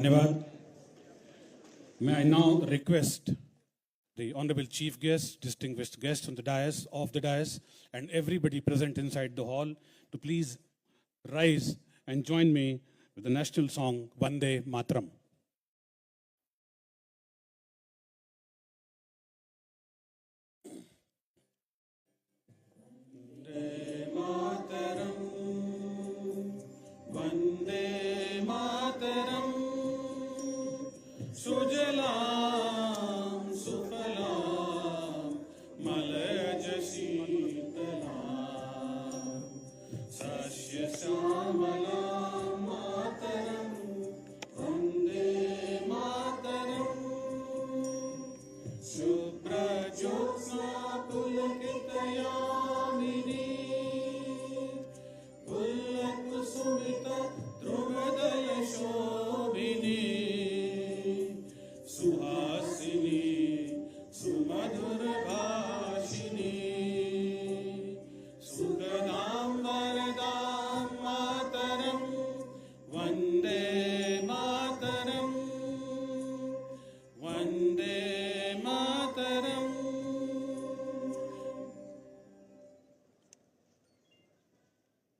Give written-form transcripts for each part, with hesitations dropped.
धन्यवाद. May I now request the Honorable Chief Guest, distinguished guests on the dais, off the dais, and everybody present inside the hall to please rise and join me with the national song Vande Mataram. सुजलां सुफलां मलयज शीतलां सस्य श्यामलां मातरं वन्दे मातरं शुभ्रज्योत्स्ना पुलकितयामिनी पुल्लकुसुमित ध्रुवदलशोभिनी सुहासिनी सुमधुर भाषिनी सुखदां वरदां मातरं वन्दे मातरं वन्दे मातरं.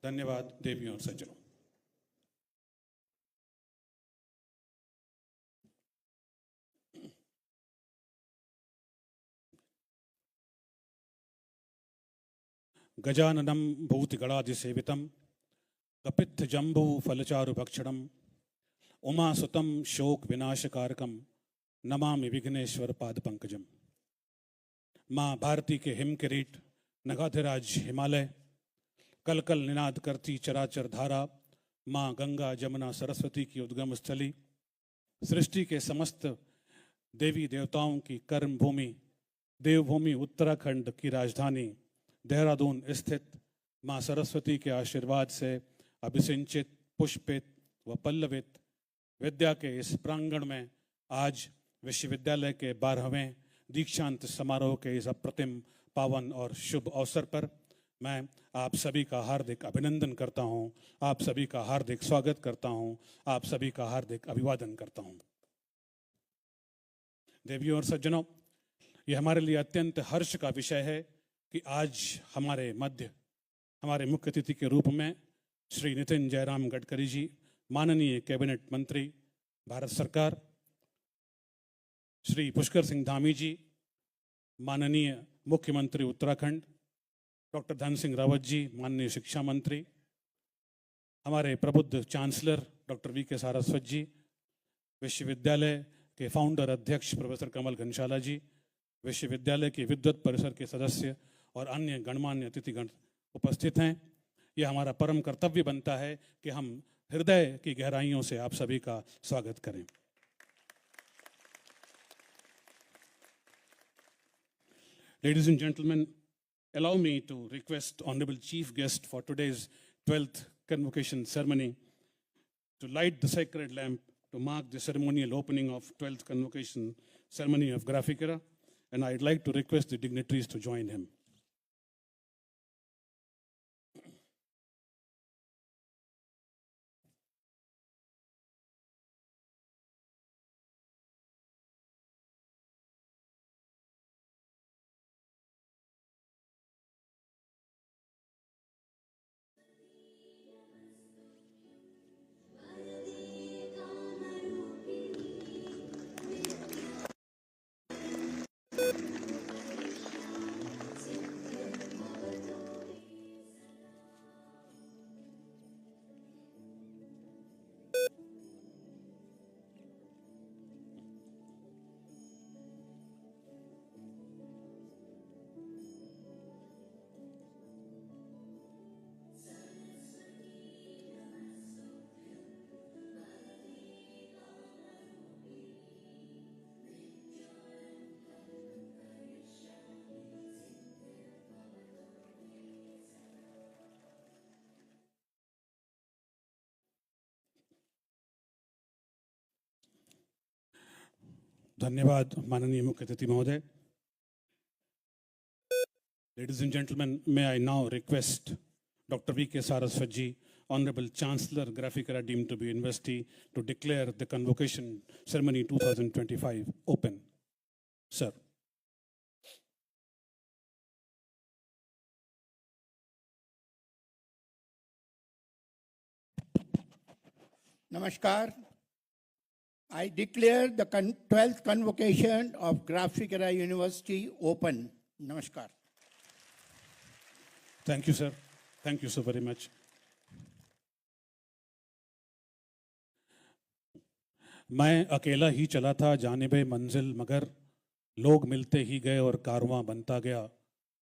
धन्यवाद देवियों और सज्जनों. गजाननं भूतिगणादिसेवितं कपित्थजम्बू फलचारुभक्षणं उमासुतं शोकविनाशकारकं नमामि विघ्नेश्वर पादपंकजम. माँ भारती के हिम किरीट नगाधिराज हिमालय, कल कल निनाद करती चराचर धारा, माँ गंगा जमुना सरस्वती की उद्गम स्थली, सृष्टि के समस्त देवी देवताओं की कर्म भूमि, देवभूमि उत्तराखंड की राजधानी देहरादून स्थित माँ सरस्वती के आशीर्वाद से अभिसिंचित, पुष्पित व पल्लवित विद्या के इस प्रांगण में आज विश्वविद्यालय के 12वें दीक्षांत समारोह के इस अप्रतिम पावन और शुभ अवसर पर मैं आप सभी का हार्दिक अभिनंदन करता हूं, आप सभी का हार्दिक स्वागत करता हूं, आप सभी का हार्दिक अभिवादन करता हूं. देवियों और सज्जनों, यह हमारे लिए अत्यंत हर्ष का विषय है कि आज हमारे मध्य हमारे मुख्य अतिथि के रूप में श्री नितिन जयराम गडकरी जी, माननीय कैबिनेट मंत्री भारत सरकार, श्री पुष्कर सिंह धामी जी, माननीय मुख्यमंत्री उत्तराखंड, डॉक्टर धन सिंह रावत जी, माननीय शिक्षा मंत्री, हमारे प्रबुद्ध चांसलर डॉक्टर वी.के. सारस्वत जी, विश्वविद्यालय के फाउंडर अध्यक्ष प्रोफेसर कमल घनशाला जी, विश्वविद्यालय के विद्वत परिषद के सदस्य और अन्य गणमान्य अतिथिगण उपस्थित हैं. यह हमारा परम कर्तव्य बनता है कि हम हृदय की गहराइयों से आप सभी का स्वागत करें. Ladies and gentlemen, allow me to request Honorable Chief Guest for today's 12th convocation ceremony to light the sacred lamp to mark the ceremonial opening of 12th convocation ceremony of Graphicera, and I'd like to request the dignitaries to join him. धन्यवाद माननीय मुख्य अतिथि महोदय. Ladies and gentlemen, may I now request Dr. V.K. Saraswat ji, Honorable Chancellor, Graphicera deemed to be University, to declare the Convocation Ceremony 2025 open. Sir. Namaskar. I declare the 12th convocation of Graphicera University open. Namaskar. Thank you, sir. Thank you so very much. मैं अकेला ही चला था जानिबे मंजिल, मगर लोग मिलते ही गए और कारवां बनता गया।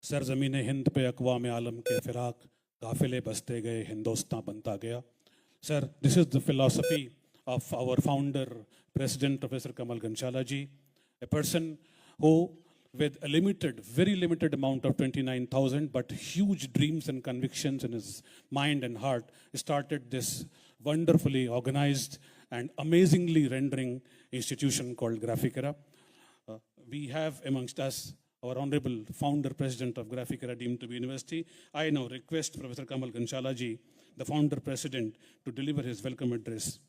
सरजमीन हिंद पे अक़वाम आलम के फिराक, काफिले बसते गए, हिंदुस्तान बनता गया। Sir, this is the philosophy of our founder, President Professor Kamal Ganshala ji, a person who, with a limited, very limited amount of 29,000, but huge dreams and convictions in his mind and heart, started this wonderfully organized and amazingly rendering institution called Graphicera. We have amongst us our Honorable Founder President of Graphicera deemed to be University. I now request Professor Kamal Ganshala ji, the Founder President, to deliver his welcome address.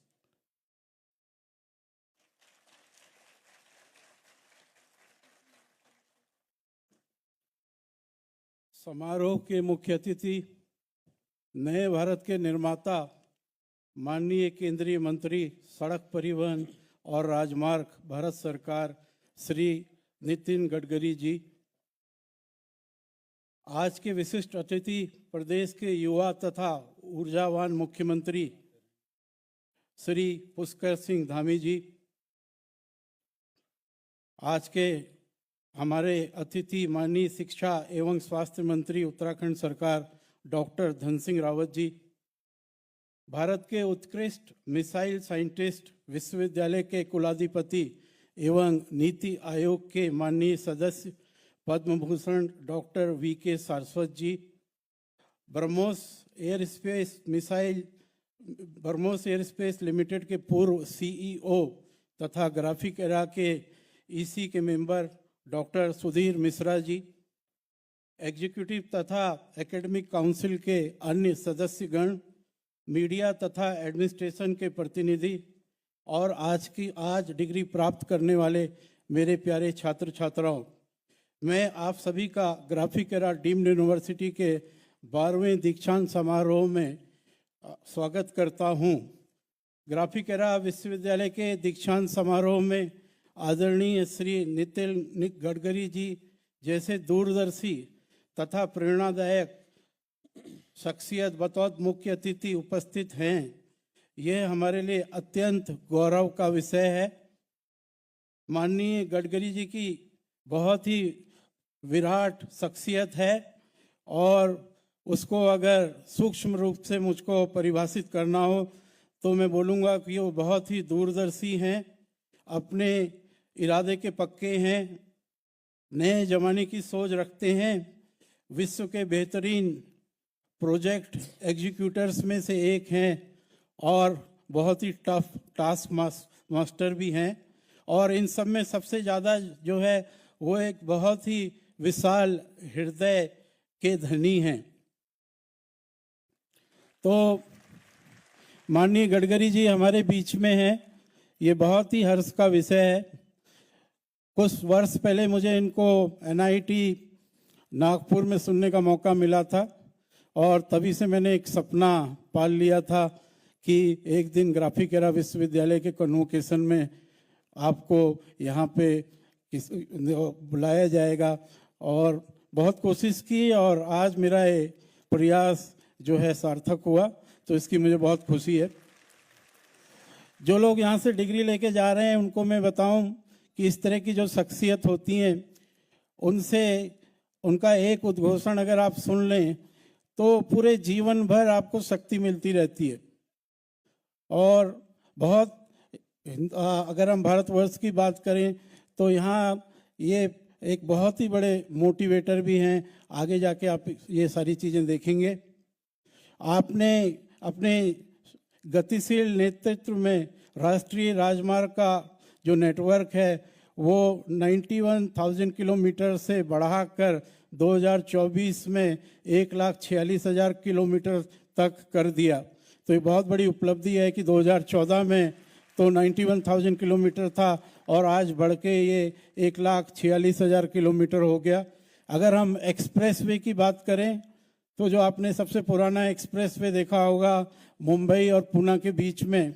समारोह के मुख्य अतिथि, नए भारत के निर्माता, माननीय केंद्रीय मंत्री सड़क परिवहन और राजमार्ग भारत सरकार श्री नितिन गडकरी जी, आज के विशिष्ट अतिथि प्रदेश के युवा तथा ऊर्जावान मुख्यमंत्री श्री पुष्कर सिंह धामी जी, आज के हमारे अतिथि माननीय शिक्षा एवं स्वास्थ्य मंत्री उत्तराखंड सरकार डॉक्टर धन सिंह रावत जी, भारत के उत्कृष्ट मिसाइल साइंटिस्ट विश्वविद्यालय के कुलाधिपति एवं नीति आयोग के माननीय सदस्य पद्म भूषण डॉक्टर वीके सारस्वत जी, ब्रह्मोस एयरस्पेस लिमिटेड के पूर्व सीईओ तथा ग्राफिकेरा के ईसी के मेंबर डॉक्टर सुधीर मिश्रा जी, एग्जीक्यूटिव तथा एकेडमिक काउंसिल के अन्य सदस्यगण, मीडिया तथा एडमिनिस्ट्रेशन के प्रतिनिधि और आज डिग्री प्राप्त करने वाले मेरे प्यारे छात्र छात्राओं, मैं आप सभी का ग्राफिकेरा डीम्ड यूनिवर्सिटी के 12वें दीक्षांत समारोह में स्वागत करता हूं। ग्राफिकेरा विश्वविद्यालय के दीक्षांत समारोह में आदरणीय श्री नितिन गडकरी जी जैसे दूरदर्शी तथा प्रेरणादायक शख्सियत बतौर मुख्य अतिथि उपस्थित हैं। यह हमारे लिए अत्यंत गौरव का विषय है। माननीय गडकरी जी की बहुत ही विराट शख्सियत है और उसको अगर सूक्ष्म रूप से मुझको परिभाषित करना हो तो मैं बोलूँगा कि वो बहुत ही दूरदर्शी हैं, अपने इरादे के पक्के हैं, नए ज़माने की सोच रखते हैं, विश्व के बेहतरीन प्रोजेक्ट एग्जीक्यूटर्स में से एक हैं और बहुत ही टफ टास्क मास्टर भी हैं। और इन सब में सबसे ज़्यादा जो है वो एक बहुत ही विशाल हृदय के धनी हैं। तो माननीय गडकरी जी हमारे बीच में हैं, ये बहुत ही हर्ष का विषय है। कुछ वर्ष पहले मुझे इनको एनआईटी नागपुर में सुनने का मौका मिला था और तभी से मैंने एक सपना पाल लिया था कि एक दिन ग्राफिकेरा विश्वविद्यालय के कन्वोकेशन में आपको यहाँ पे बुलाया जाएगा और बहुत कोशिश की और आज मेरा ये प्रयास जो है सार्थक हुआ, तो इसकी मुझे बहुत खुशी है। जो लोग यहाँ से डिग्री लेके जा रहे हैं उनको मैं बताऊं कि इस तरह की जो शख्सियत होती हैं उनसे उनका एक उद्घोषण अगर आप सुन लें तो पूरे जीवन भर आपको शक्ति मिलती रहती है। और बहुत अगर हम भारतवर्ष की बात करें तो यहाँ ये एक बहुत ही बड़े मोटिवेटर भी हैं। आगे जाके आप ये सारी चीज़ें देखेंगे। आपने अपने गतिशील नेतृत्व में राष्ट्रीय राजमार्ग का जो नेटवर्क है वो 91,000 किलोमीटर से बढ़ाकर 2024 में 1,46,000 किलोमीटर तक कर दिया। तो ये बहुत बड़ी उपलब्धि है कि 2014 में तो 91,000 किलोमीटर था और आज बढ़ के ये 1,46,000 किलोमीटर हो गया। अगर हम एक्सप्रेसवे की बात करें तो जो आपने सबसे पुराना एक्सप्रेसवे देखा होगा मुंबई और पुणे के बीच में,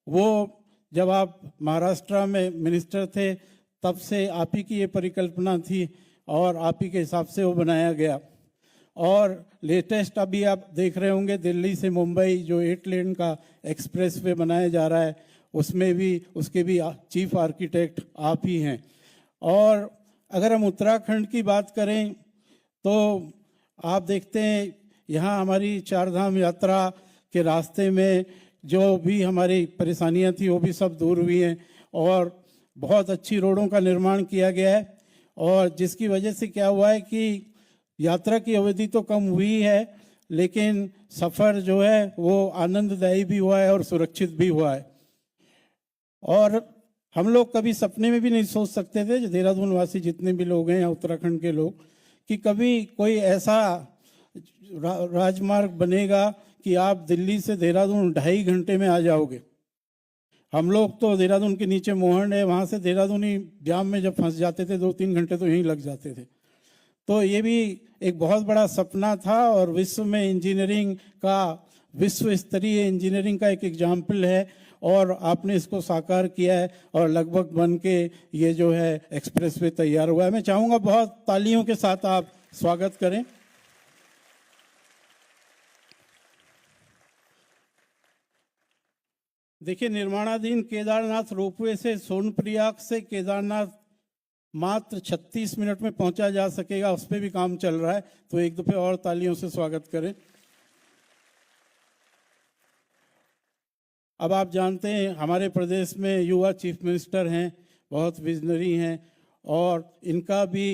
वो जब आप महाराष्ट्र में मिनिस्टर थे तब से आप ही की ये परिकल्पना थी और आप ही के हिसाब से वो बनाया गया। और लेटेस्ट अभी आप देख रहे होंगे दिल्ली से मुंबई जो 8 लेन का एक्सप्रेसवे बनाया जा रहा है, उसमें भी उसके भी चीफ आर्किटेक्ट आप ही हैं। और अगर हम उत्तराखंड की बात करें तो आप देखते हैं यहाँ हमारी चारधाम यात्रा के रास्ते में जो भी हमारी परेशानियाँ थी वो भी सब दूर हुई हैं और बहुत अच्छी रोडों का निर्माण किया गया है, और जिसकी वजह से क्या हुआ है कि यात्रा की अवधि तो कम हुई है लेकिन सफ़र जो है वो आनंददायी भी हुआ है और सुरक्षित भी हुआ है। और हम लोग कभी सपने में भी नहीं सोच सकते थे, देहरादून वासी जितने भी लोग हैं या उत्तराखंड के लोग, कि कभी कोई ऐसा राजमार्ग बनेगा कि आप दिल्ली से देहरादून 2.5 घंटे में आ जाओगे। हम लोग तो देहरादून के नीचे मोहन है, वहाँ से देहरादून ही जाम में जब फंस जाते थे 2-3 घंटे तो यहीं लग जाते थे। तो ये भी एक बहुत बड़ा सपना था और विश्व में इंजीनियरिंग का, विश्व स्तरीय इंजीनियरिंग का एक एग्जाम्पल है और आपने इसको साकार किया है और लगभग बन के ये जो है एक्सप्रेसवे तैयार हुआ है। मैं चाहूँगा बहुत तालियों के साथ आप स्वागत करें। देखिए, निर्माणाधीन केदारनाथ रोपवे से सोनप्रयाग से केदारनाथ मात्र 36 मिनट में पहुंचा जा सकेगा, उस पर भी काम चल रहा है, तो एक दफे और तालियों से स्वागत करें। अब आप जानते हैं हमारे प्रदेश में युवा चीफ मिनिस्टर हैं, बहुत विजनरी हैं और इनका भी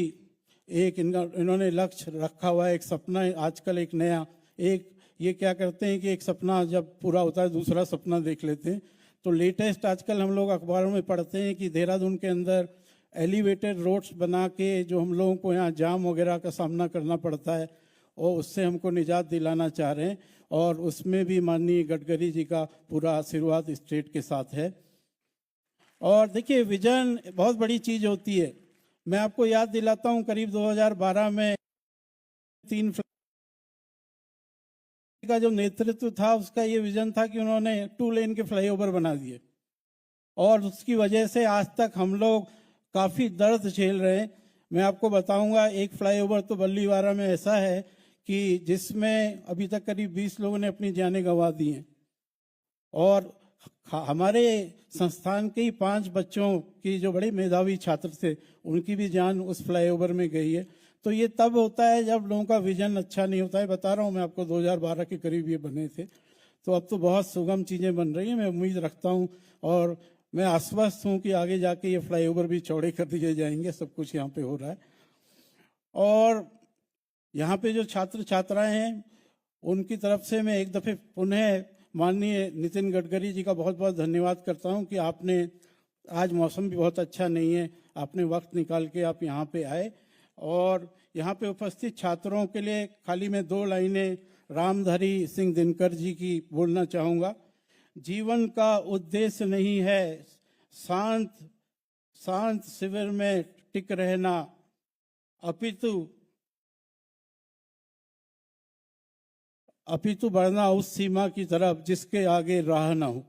इन्होंने लक्ष्य रखा हुआ है, एक सपना है आजकल, एक नया, एक ये क्या करते हैं कि एक सपना जब पूरा होता है दूसरा सपना देख लेते हैं। तो लेटेस्ट आजकल हम लोग अखबारों में पढ़ते हैं कि देहरादून के अंदर एलिवेटेड रोड्स बना के जो हम लोगों को यहाँ जाम वगैरह का सामना करना पड़ता है और उससे हमको निजात दिलाना चाह रहे हैं, और उसमें भी माननीय गडकरी जी का पूरा आशीर्वाद स्टेट के साथ है। और देखिए, विजन बहुत बड़ी चीज़ होती है। मैं आपको याद दिलाता हूँ, करीब 2012 में 3 का जो नेतृत्व था उसका ये विजन था कि उन्होंने 2 लेन के फ्लाईओवर बना दिए और उसकी वजह से आज तक हम लोग काफ़ी दर्द झेल रहे हैं। मैं आपको बताऊंगा, एक फ्लाईओवर तो बल्लीवारा में ऐसा है कि जिसमें अभी तक करीब 20 लोगों ने अपनी जानें गंवा दी हैं और हमारे संस्थान के ही 5 बच्चों की जो बड़े मेधावी छात्र थे उनकी भी जान उस फ्लाईओवर में गई है। तो ये तब होता है जब लोगों का विजन अच्छा नहीं होता है। बता रहा हूँ मैं आपको, 2012 के करीब ये बने थे, तो अब तो बहुत सुगम चीज़ें बन रही हैं। मैं उम्मीद रखता हूँ और मैं आश्वस्त हूँ कि आगे जाके ये फ्लाईओवर भी चौड़े कर दिए जाएंगे। सब कुछ यहाँ पे हो रहा है। और यहाँ पे जो छात्र छात्राएं हैं उनकी तरफ से मैं एक दफ़े पुनः माननीय नितिन गडकरी जी का बहुत बहुत धन्यवाद करता हूँ कि आपने, आज मौसम भी बहुत अच्छा नहीं है, आपने वक्त निकाल के आप यहाँ पे आए। और यहाँ पे उपस्थित छात्रों के लिए खाली मैं 2 लाइनें रामधारी सिंह दिनकर जी की बोलना चाहूँगा। जीवन का उद्देश्य नहीं है शांत शिविर में टिक रहना, अपितु बढ़ना उस सीमा की तरफ जिसके आगे राह ना हो।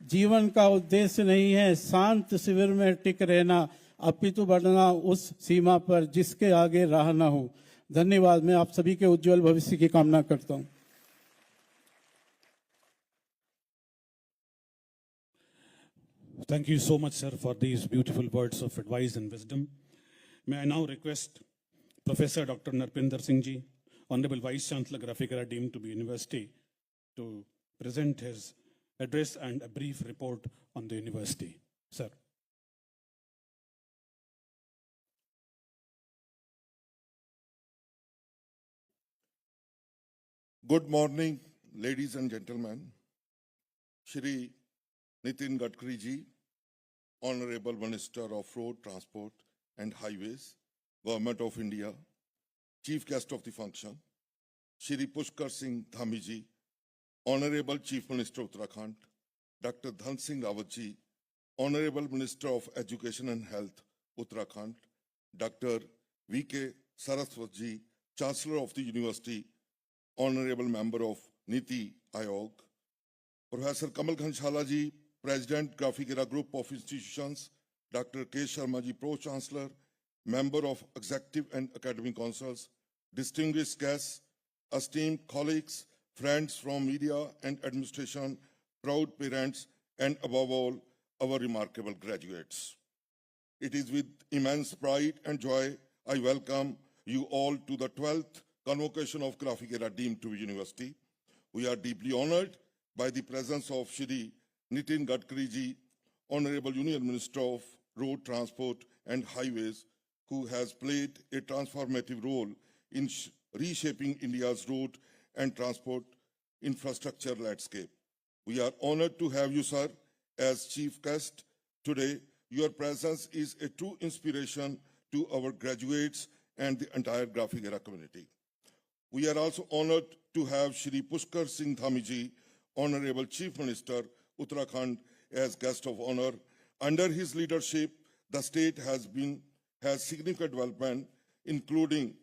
जीवन का उद्देश्य नहीं है शांत शिविर में टिक रहना, अपितु बढ़ना उस सीमा पर जिसके आगे राह ना हो। धन्यवाद। मैं आप सभी के उज्जवल भविष्य की कामना करता हूं। Thank you so much, sir, for these beautiful words of advice and wisdom. May I now request Professor Dr. Narpinder Singh Ji, Honorable Vice Chancellor, Graphicera deemed to be University, to present his address and a brief report on the university. Sir. Good morning, ladies and gentlemen. Shri Nitin Gadkari ji, Honorable Minister of Road Transport and Highways, Government of India, Chief Guest of the function, Shri Pushkar Singh Dhami ji, Honorable Chief Minister Uttarakhand, Dr. Dhan Singh Rawat ji, Honorable Minister of Education and Health, Uttarakhand, Dr. V.K. Saraswat ji, Chancellor of the University, Honorable Member of Niti Aayog, Professor Kamal Ghanshala ji, President, Graphic Era Group of Institutions, Dr. K. Sharma ji, Pro-Chancellor, Member of Executive and Academic Councils, distinguished guests, esteemed colleagues, friends from media and administration, proud parents, and above all, our remarkable graduates. It is with immense pride and joy I welcome you all to the 12th convocation of Graphic Era deemed to be university. We are deeply honored by the presence of Shri Nitin Gadkari ji, Honorable Union Minister of Road Transport and Highways, who has played a transformative role in reshaping India's road and transport infrastructure landscape. We are honored to have you, sir, as chief guest today. Your presence is a true inspiration to our graduates and the entire Graphic Era community. We are also honored to have Shri Pushkar Singh Dhami ji, Honorable Chief Minister, Uttarakhand, as guest of honor. Under his leadership, the state has significant development, including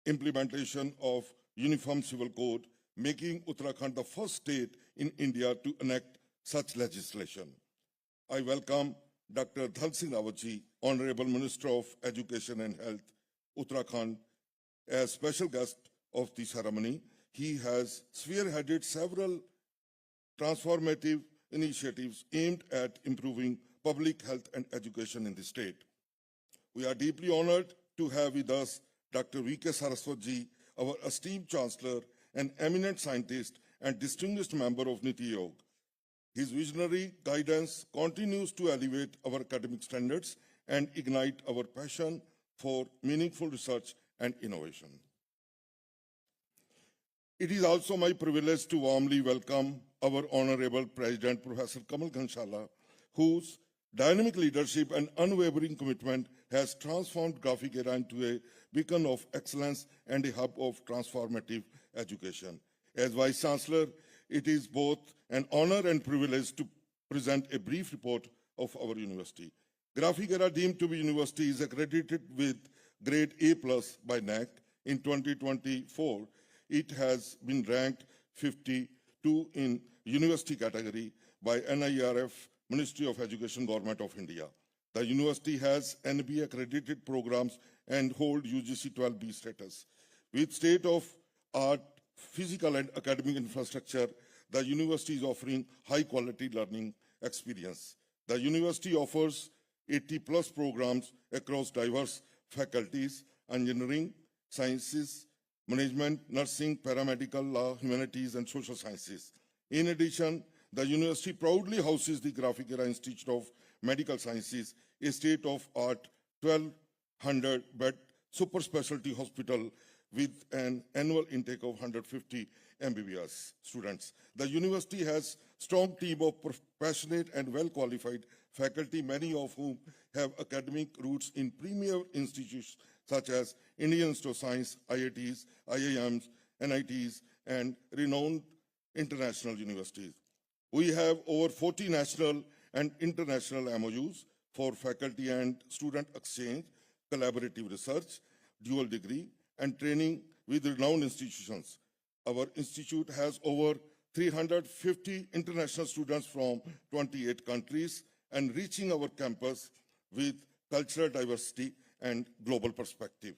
implementation of Uniform Civil Code, making Uttarakhand the first state in India to enact such legislation. I welcome Dr. Dhan Singh Rawat ji, Honorable Minister of Education and Health, Uttarakhand, as special guest of the ceremony. He has spearheaded several transformative initiatives aimed at improving public health and education in the state. We are deeply honored to have with us Dr. V.K. Saraswat ji, our esteemed Chancellor, an eminent scientist and distinguished member of Niti Aayog. His visionary guidance continues to elevate our academic standards and ignite our passion for meaningful research and innovation. It is also my privilege to warmly welcome our Honorable President, Professor Kamal Ghanshala, whose dynamic leadership and unwavering commitment has transformed Graphic Era into a beacon of excellence and a hub of transformative education. As Vice Chancellor, it is both an honor and privilege to present a brief report of our university. Graphic Era deemed to be university is accredited with grade A+ by NAAC. In 2024, it has been ranked 52 in university category by NIRF, Ministry of Education, Government of India. The university has NBA accredited programs and hold UGC 12B status. With state-of-art physical and academic infrastructure, the university is offering high-quality learning experience. The university offers 80+ programs across diverse faculties: engineering, sciences, management, nursing, paramedical, law, humanities, and social sciences. In addition, the university proudly houses the Graphic Era Institute of Medical Sciences, a state-of-art 1,200-bed super specialty hospital with an annual intake of 150 MBBS students. The university has a strong team of passionate and well-qualified faculty, many of whom have academic roots in premier institutions such as Indian Institute of Science, IITs, IIMs, NITs, and renowned international universities. We have over 40 national and international MOUs for faculty and student exchange, collaborative research, dual degree, and training with renowned institutions. Our institute has over 350 international students from 28 countries, enriching our campus with cultural diversity and global perspective.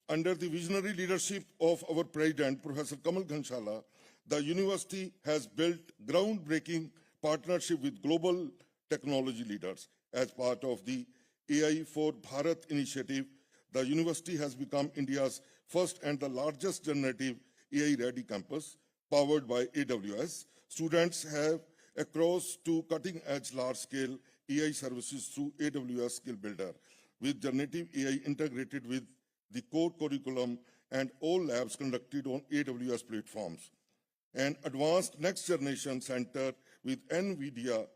Under the visionary leadership of our President, Professor Kamal Ghanshala, the university has built groundbreaking partnership with global technology leaders. As part of the AI for Bharat initiative, the university has become India's first and the largest generative AI-ready campus, powered by AWS. Students have access to cutting-edge large-scale AI services through AWS Skill Builder, with generative AI integrated with the core curriculum and all labs conducted on AWS platforms. An advanced next-generation center with NVIDIA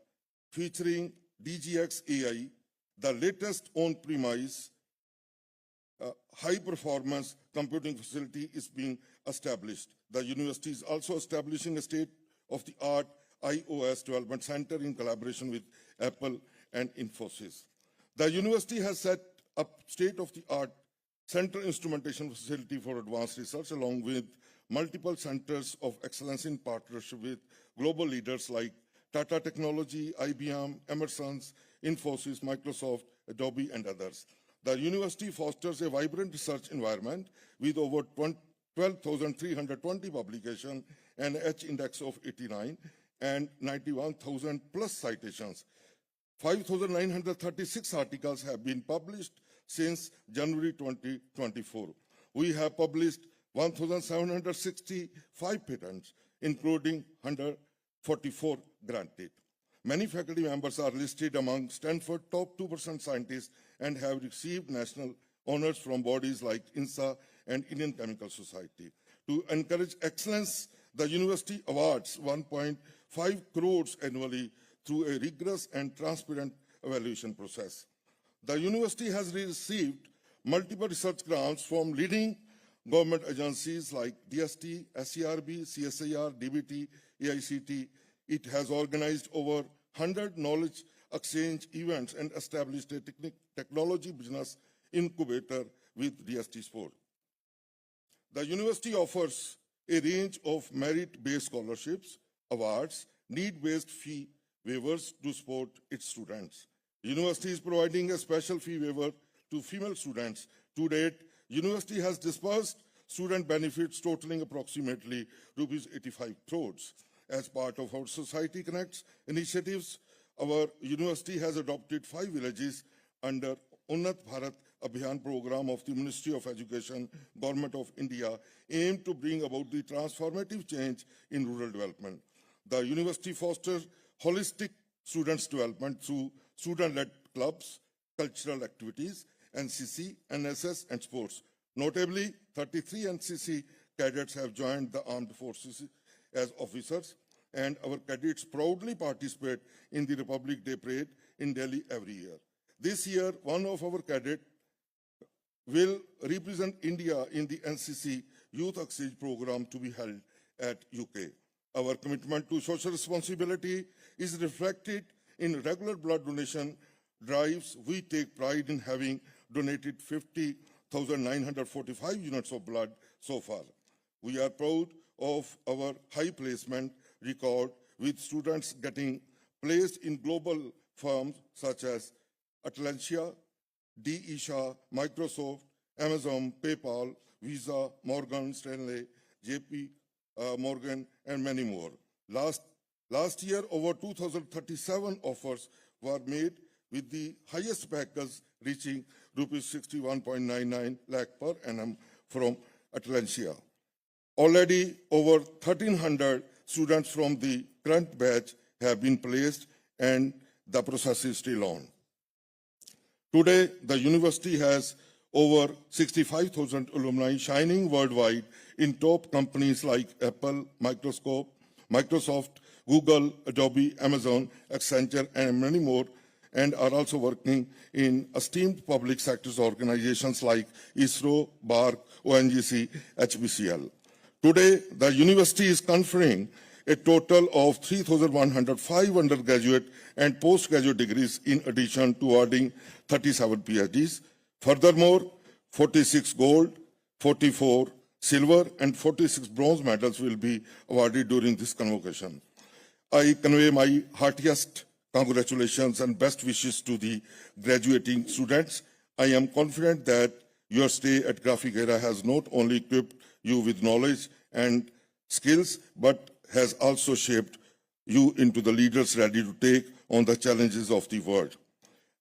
featuring DGX AI, the latest on-premise high-performance computing facility is being established. The university is also establishing a state of the Art iOS Development Center in collaboration with Apple and Infosys. The university has set up state-of-the-art central instrumentation facility for advanced research, along with multiple centers of excellence in partnership with global leaders like Tata Technology, IBM, Emerson's, Infosys, Microsoft, Adobe, and others. The university fosters a vibrant research environment with over 12,320 publications and H index of 89 and 91,000 plus citations. 5,936 articles have been published since January 2024. We have published 1,765 patents, including 144 granted. Many faculty members are listed among Stanford top 2% scientists and have received national honors from bodies like INSA and Indian Chemical Society. To encourage excellence, the university awards 1.5 crores annually through a rigorous and transparent evaluation process. The university has received multiple research grants from leading government agencies like DST, SCRB, CSIR, DBT, AICT. It has organized over 100 knowledge exchange events and established a technology business incubator with DST support. The university offers a range of merit-based scholarships, awards, need-based fee waivers to support its students. The university is providing a special fee waiver to female students. To date, university has disbursed student benefits totaling approximately rupees 85 crores. As part of our Society Connects initiatives, our university has adopted 5 villages under Unnat Bharat Abhiyan program of the Ministry of Education, Government of India, aimed to bring about the transformative change in rural development. The university fosters holistic students' development through student-led clubs, cultural activities, NCC, NSS, and sports. Notably, 33 NCC cadets have joined the armed forces as officers, and our cadets proudly participate in the Republic Day Parade in Delhi every year. This year, one of our cadets will represent India in the NCC Youth Exchange Program to be held at UK. Our commitment to social responsibility is reflected in regular blood donation drives. We take pride in having donated 50,945 units of blood so far. We are proud of our high placement record, with students getting placed in global firms such as Atlassian, D.E. Shaw, Microsoft, Amazon, PayPal, Visa, Morgan Stanley, JP Morgan, and many more. Last year, over 2,037 offers were made, with the highest package reaching rupees 61.99 lakh per annum from Atlassian. Already, over 1,300 students from the current batch have been placed, and the process is still on. Today, the university has over 65,000 alumni shining worldwide in top companies like Apple, Microsoft, Google, Adobe, Amazon, Accenture, and many more, and are also working in esteemed public sector organizations like ISRO, BARC, ONGC, HBCL. Today, the university is conferring a total of 3,105 undergraduate and postgraduate degrees, in addition to awarding 37 PhDs. Furthermore, 46 gold, 44 silver, and 46 bronze medals will be awarded during this convocation. I convey my heartiest congratulations and best wishes to the graduating students. I am confident that your stay at Graphic Era has not only equipped you with knowledge and skills, but has also shaped you into the leaders ready to take on the challenges of the world.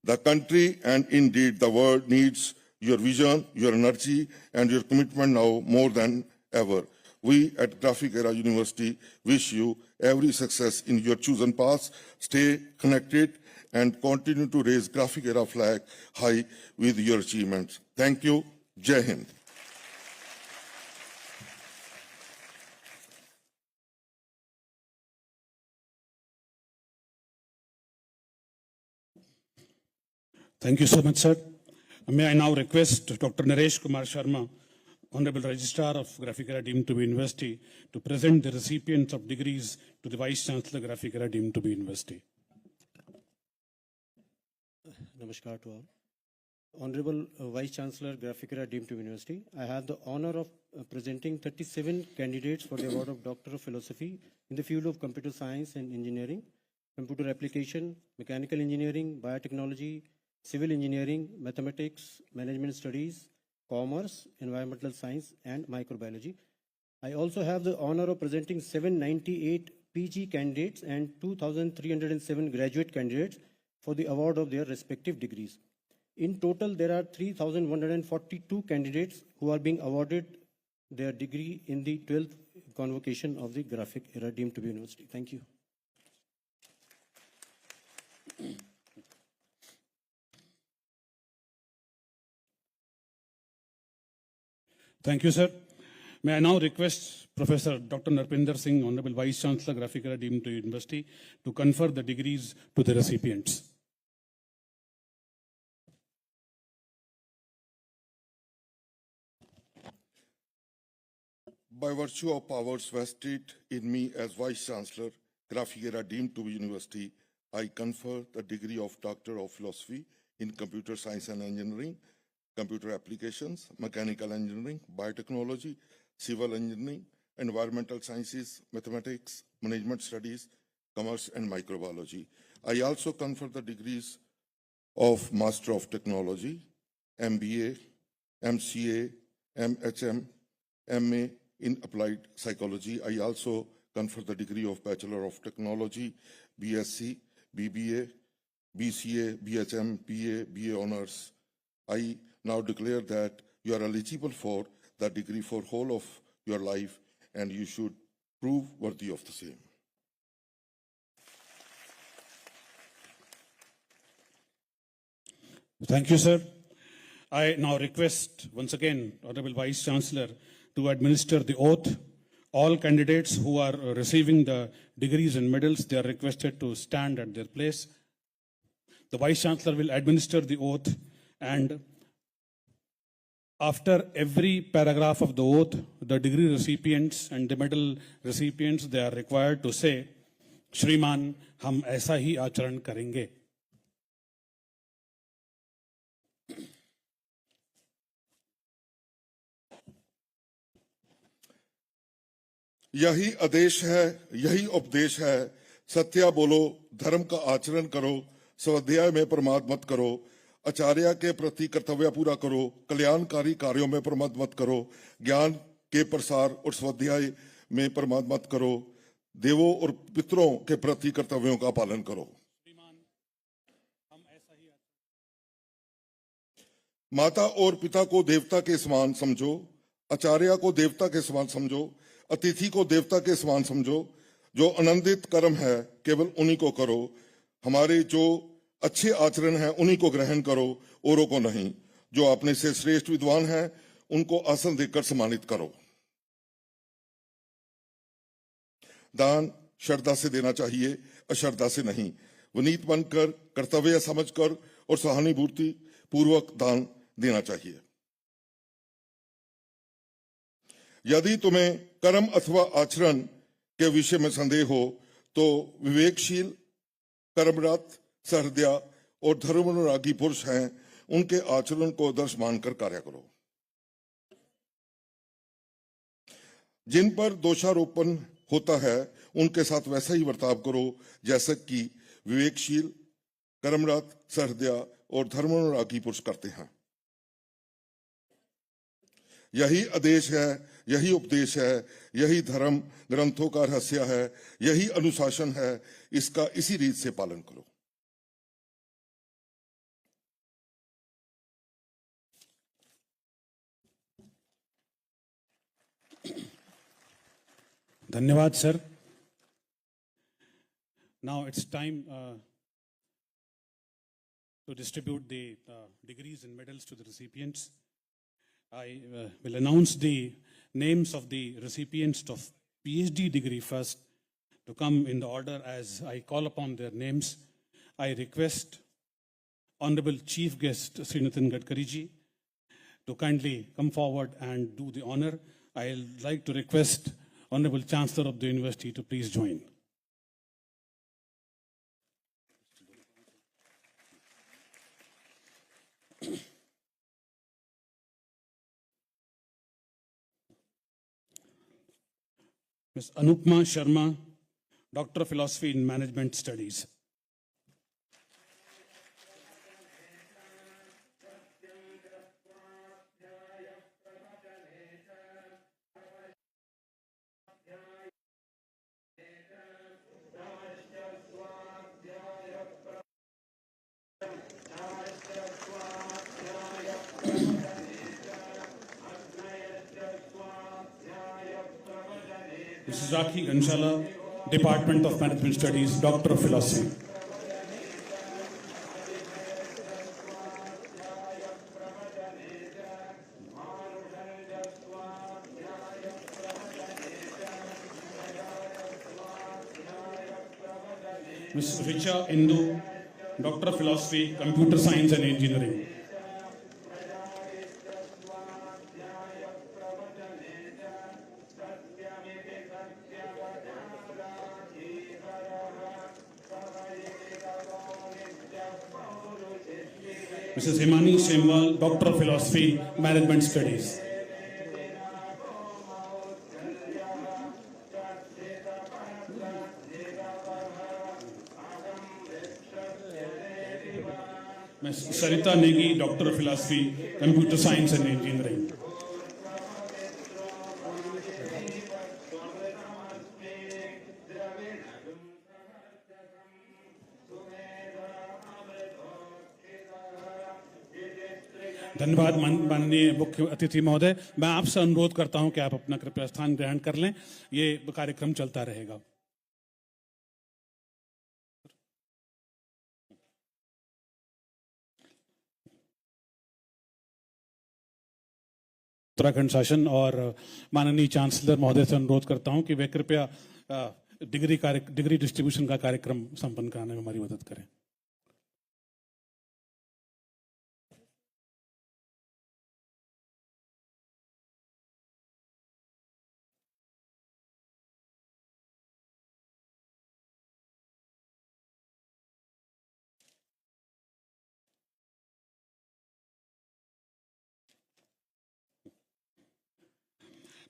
The country, and indeed the world, needs your vision, your energy, and your commitment now more than ever. We at Graphic Era University wish you every success in your chosen path. Stay connected and continue to raise Graphic Era flag high with your achievements. Thank you. Jai Hind. Thank you so much, sir. May I now request Dr. Naresh Kumar Sharma Honorable Registrar of Graphicera deemed to be University to present the recipients of degrees to the Vice Chancellor Graphicera deemed to be University. Namaskar to all. Honorable Vice Chancellor Graphicera deemed to be University, I have the honor of presenting 37 candidates for the award of Doctor of Philosophy in the field of computer science and engineering, computer application, mechanical engineering, biotechnology, civil engineering, mathematics, management studies, commerce, environmental science, and microbiology. I also have the honor of presenting 798 PG candidates and 2,307 graduate candidates for the award of their respective degrees. In total, there are 3,142 candidates who are being awarded their degree in the 12th convocation of the Graphicera deemed to be University. Thank you. Thank you, sir. May I now request Professor Dr. Narpinder Singh, Honorable Vice Chancellor Graphicera deemed to be University, to confer the degrees to the recipients. By virtue of powers vested in me as Vice Chancellor, Graphicera deemed to be University, I confer the degree of Doctor of Philosophy in Computer Science and Engineering, Computer Applications, Mechanical Engineering, Biotechnology, Civil Engineering, Environmental Sciences, Mathematics, Management Studies, Commerce and Microbiology. I also confer the degrees of Master of Technology, MBA, MCA, MHM, MA in Applied Psychology. I also confer the degree of Bachelor of Technology, BSc, BBA, BCA, BHM, BA, BA Honors. I now declare that you are eligible for the degree for whole of your life and you should prove worthy of the same. Thank you, sir. I now request once again Honorable Vice Chancellor to administer the oath. All candidates who are receiving the degrees and medals, they are requested to stand at their place. The Vice Chancellor will administer the oath, and after every paragraph of the oath, the degree recipients and the medal recipients, they are required to say, Shriman, hum aisa hi acharan karenge. यही आदेश है, यही उपदेश है, सत्या बोलो, धर्म का आचरण करो, स्वाध्याय में प्रमाद मत करो, आचार्य के प्रति कर्तव्य पूरा करो, कल्याणकारी कार्यों में प्रमाद मत करो, ज्ञान के प्रसार और स्वाध्याय में प्रमाद मत करो, देवों और पितरों के प्रति कर्तव्यों का पालन करो। माता और पिता को देवता के समान समझो, आचार्य को देवता के समान समझो, अतिथि को देवता के समान समझो, जो आनंदित कर्म है केवल उन्हीं को करो, हमारे जो अच्छे आचरण हैं उन्हीं को ग्रहण करो, औरों को नहीं, जो अपने से श्रेष्ठ विद्वान हैं उनको आसन देकर सम्मानित करो। दान श्रद्धा से देना चाहिए, अश्रद्धा से नहीं, विनीत बनकर, कर्तव्य समझकर और सहानुभूति पूर्वक दान देना चाहिए। यदि तुम्हें कर्म अथवा आचरण के विषय में संदेह हो तो विवेकशील, कर्मरत, सहृदय और धर्मानुरागी पुरुष हैं, उनके आचरण को आदर्श मानकर कार्य करो। जिन पर दोषारोपण होता है उनके साथ वैसा ही बर्ताव करो जैसा कि विवेकशील, कर्मरत, सहृदय और धर्मानुरागी पुरुष करते हैं। यही आदेश है, यही उपदेश है, यही धर्म ग्रंथों का रहस्य है, यही अनुशासन है, इसका इसी रीत से पालन करो। धन्यवाद sir. Now it's time to distribute the degrees and medals to the recipients. I will announce the names of the recipients of PhD degree first, to come in the order as I call upon their names. I request Honorable Chief Guest Sri Nitin Gadkari ji to kindly come forward and do the honor. I'd like to request Honorable Chancellor of the University to please join. Ms. Anupma Sharma, Doctor of Philosophy in Management Studies. Mrs. Rakhi Ganshala, Department of Management Studies, Doctor of Philosophy. Ms. Richa Indu, Doctor of Philosophy, Computer Science and Engineering. Mrs. Himani Shemwal, Doctor of Philosophy, Management Studies. Ms. Sarita Negi, Doctor of Philosophy, Computer Science and Engineering. धन्यवाद माननीय मुख्य अतिथि महोदय। मैं आपसे अनुरोध करता हूं कि आप अपना कृपया स्थान ग्रहण कर लें। ये कार्यक्रम चलता रहेगा। उत्तराखंड शासन और माननीय चांसलर महोदय से अनुरोध करता हूं कि वे कृपया डिग्री डिस्ट्रीब्यूशन का कार्यक्रम संपन्न कराने में हमारी मदद करें।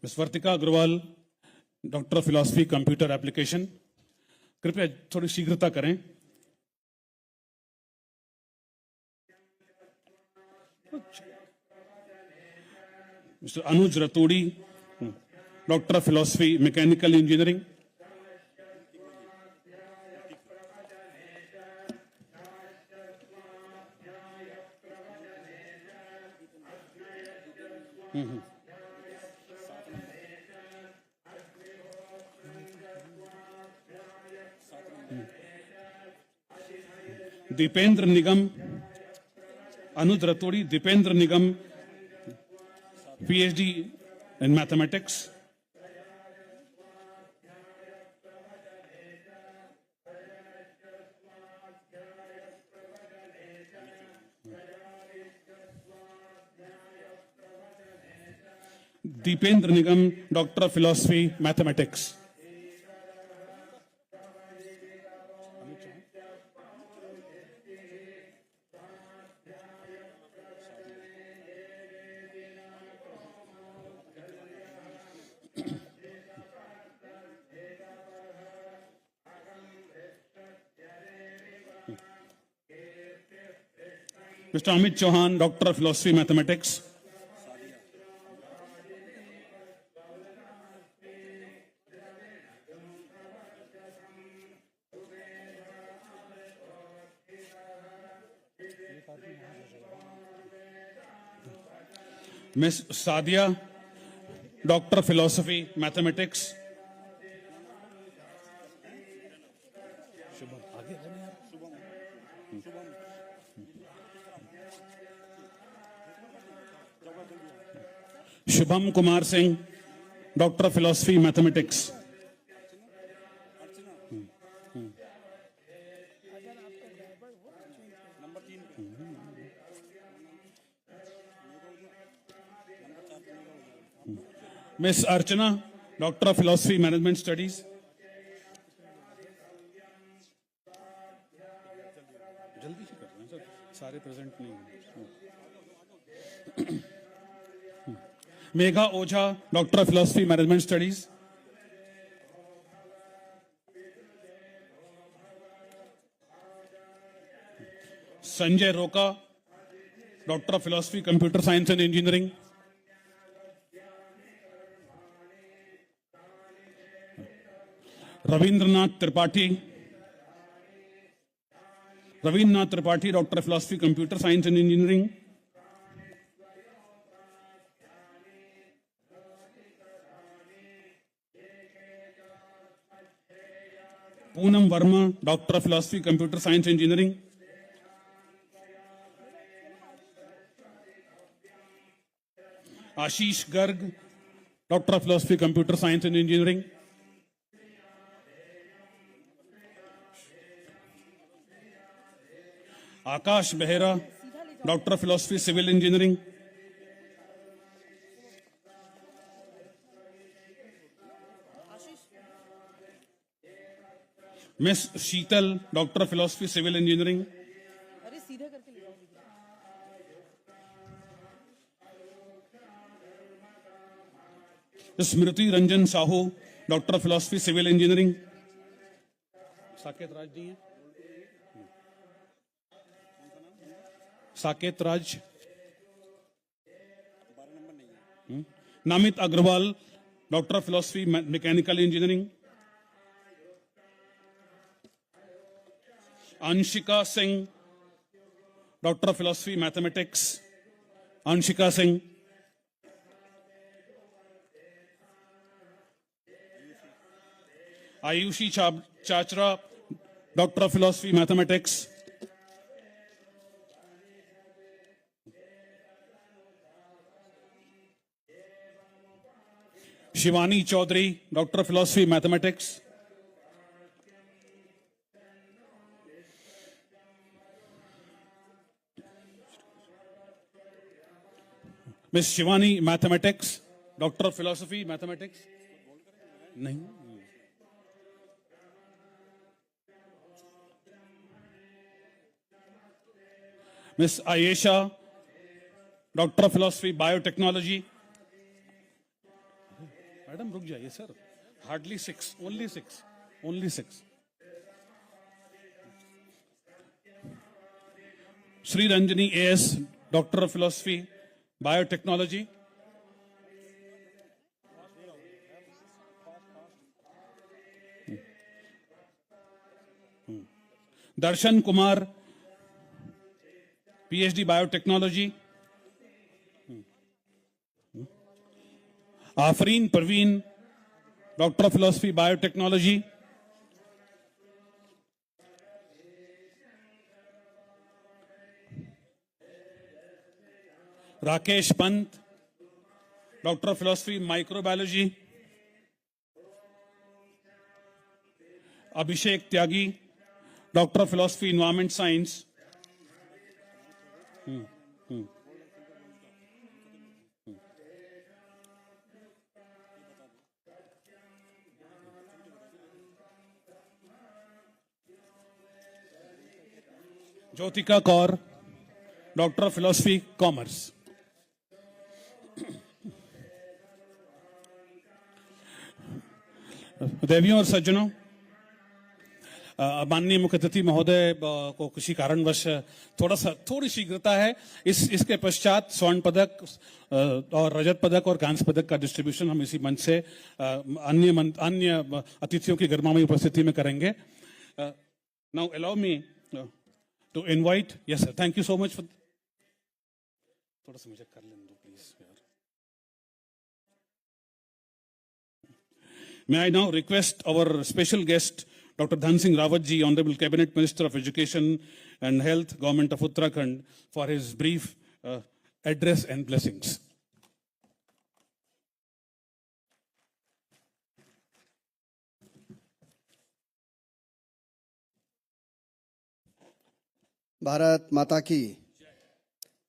Miss Vartika Agarwal, doctor of philosophy, computer application, कृपया थोड़ी शीघ्रता करें। Mister Anuj Ratodi, doctor of philosophy, mechanical engineering. Dipendra Nigam, Anuj Ratodi, Dipendra Nigam, PhD in mathematics. Dipendra Nigam, doctor of philosophy, mathematics. Mr. Amit Chauhan, Doctor of Philosophy, Mathematics. Ms. Sadia, Doctor of Philosophy, Mathematics. Shubham Kumar Singh, Doctor of Philosophy, Mathematics. Miss Archana, Doctor of Philosophy, Management Studies. जल्दी से कर रहे हैं sir, सारे present नहीं हैं। Megha Ojha, doctor of philosophy management studies. Sanjay Roka, doctor of philosophy computer science and engineering. Rabindranath Tripathi, doctor of philosophy computer science and engineering. Poonam Verma, doctor of philosophy computer science engineering. Ashish Garg, doctor of philosophy computer science and engineering. Akash Behera, doctor of philosophy civil engineering. Miss Sheetal, doctor of philosophy civil engineering. अरे सीधा करके ले आओ। Smriti Ranjan Sahu, doctor of philosophy civil engineering. Saket Raj ji हैं, Saket Raj. Namit Agarwal, doctor of philosophy mechanical engineering. Anshika Singh, doctor of philosophy mathematics. Anshika Singh. Ayushi Chachra, doctor of philosophy mathematics. Shivani Chaudhary, doctor of philosophy mathematics. Miss Shivani mathematics, doctor of philosophy mathematics. नहीं, miss Ayesha, doctor of philosophy biotechnology. Madam रुक जाइए sir, hardly 6, only 6। Shri Ranjani AS, doctor of philosophy biotechnology. Darshan Kumar, PhD biotechnology. Afreen Parveen, doctor of philosophy biotechnology. Rakesh Pant, doctor of philosophy microbiology. Abhishek Tyagi, doctor of philosophy environment science. Jyotika Kaur, doctor of philosophy commerce. देवियों और सज्जनों, माननीय मुख्य अतिथि महोदय को किसी कारणवश थोड़ी शीघ्रता है। इसके पश्चात स्वर्ण पदक और रजत पदक और कांस्य पदक का डिस्ट्रीब्यूशन हम इसी मंच से अन्य अतिथियों की गर्मामी उपस्थिति में करेंगे। Now allow me to invite, yes sir, thank you so much for, थोड़ा सा मुझे कर लेने दो प्लीज यार। May I now request our special guest, Dr. Dhan Singh Rawat ji, Honorable Cabinet Minister of Education and Health, Government of Uttarakhand, for his brief address and blessings. Bharat माता की।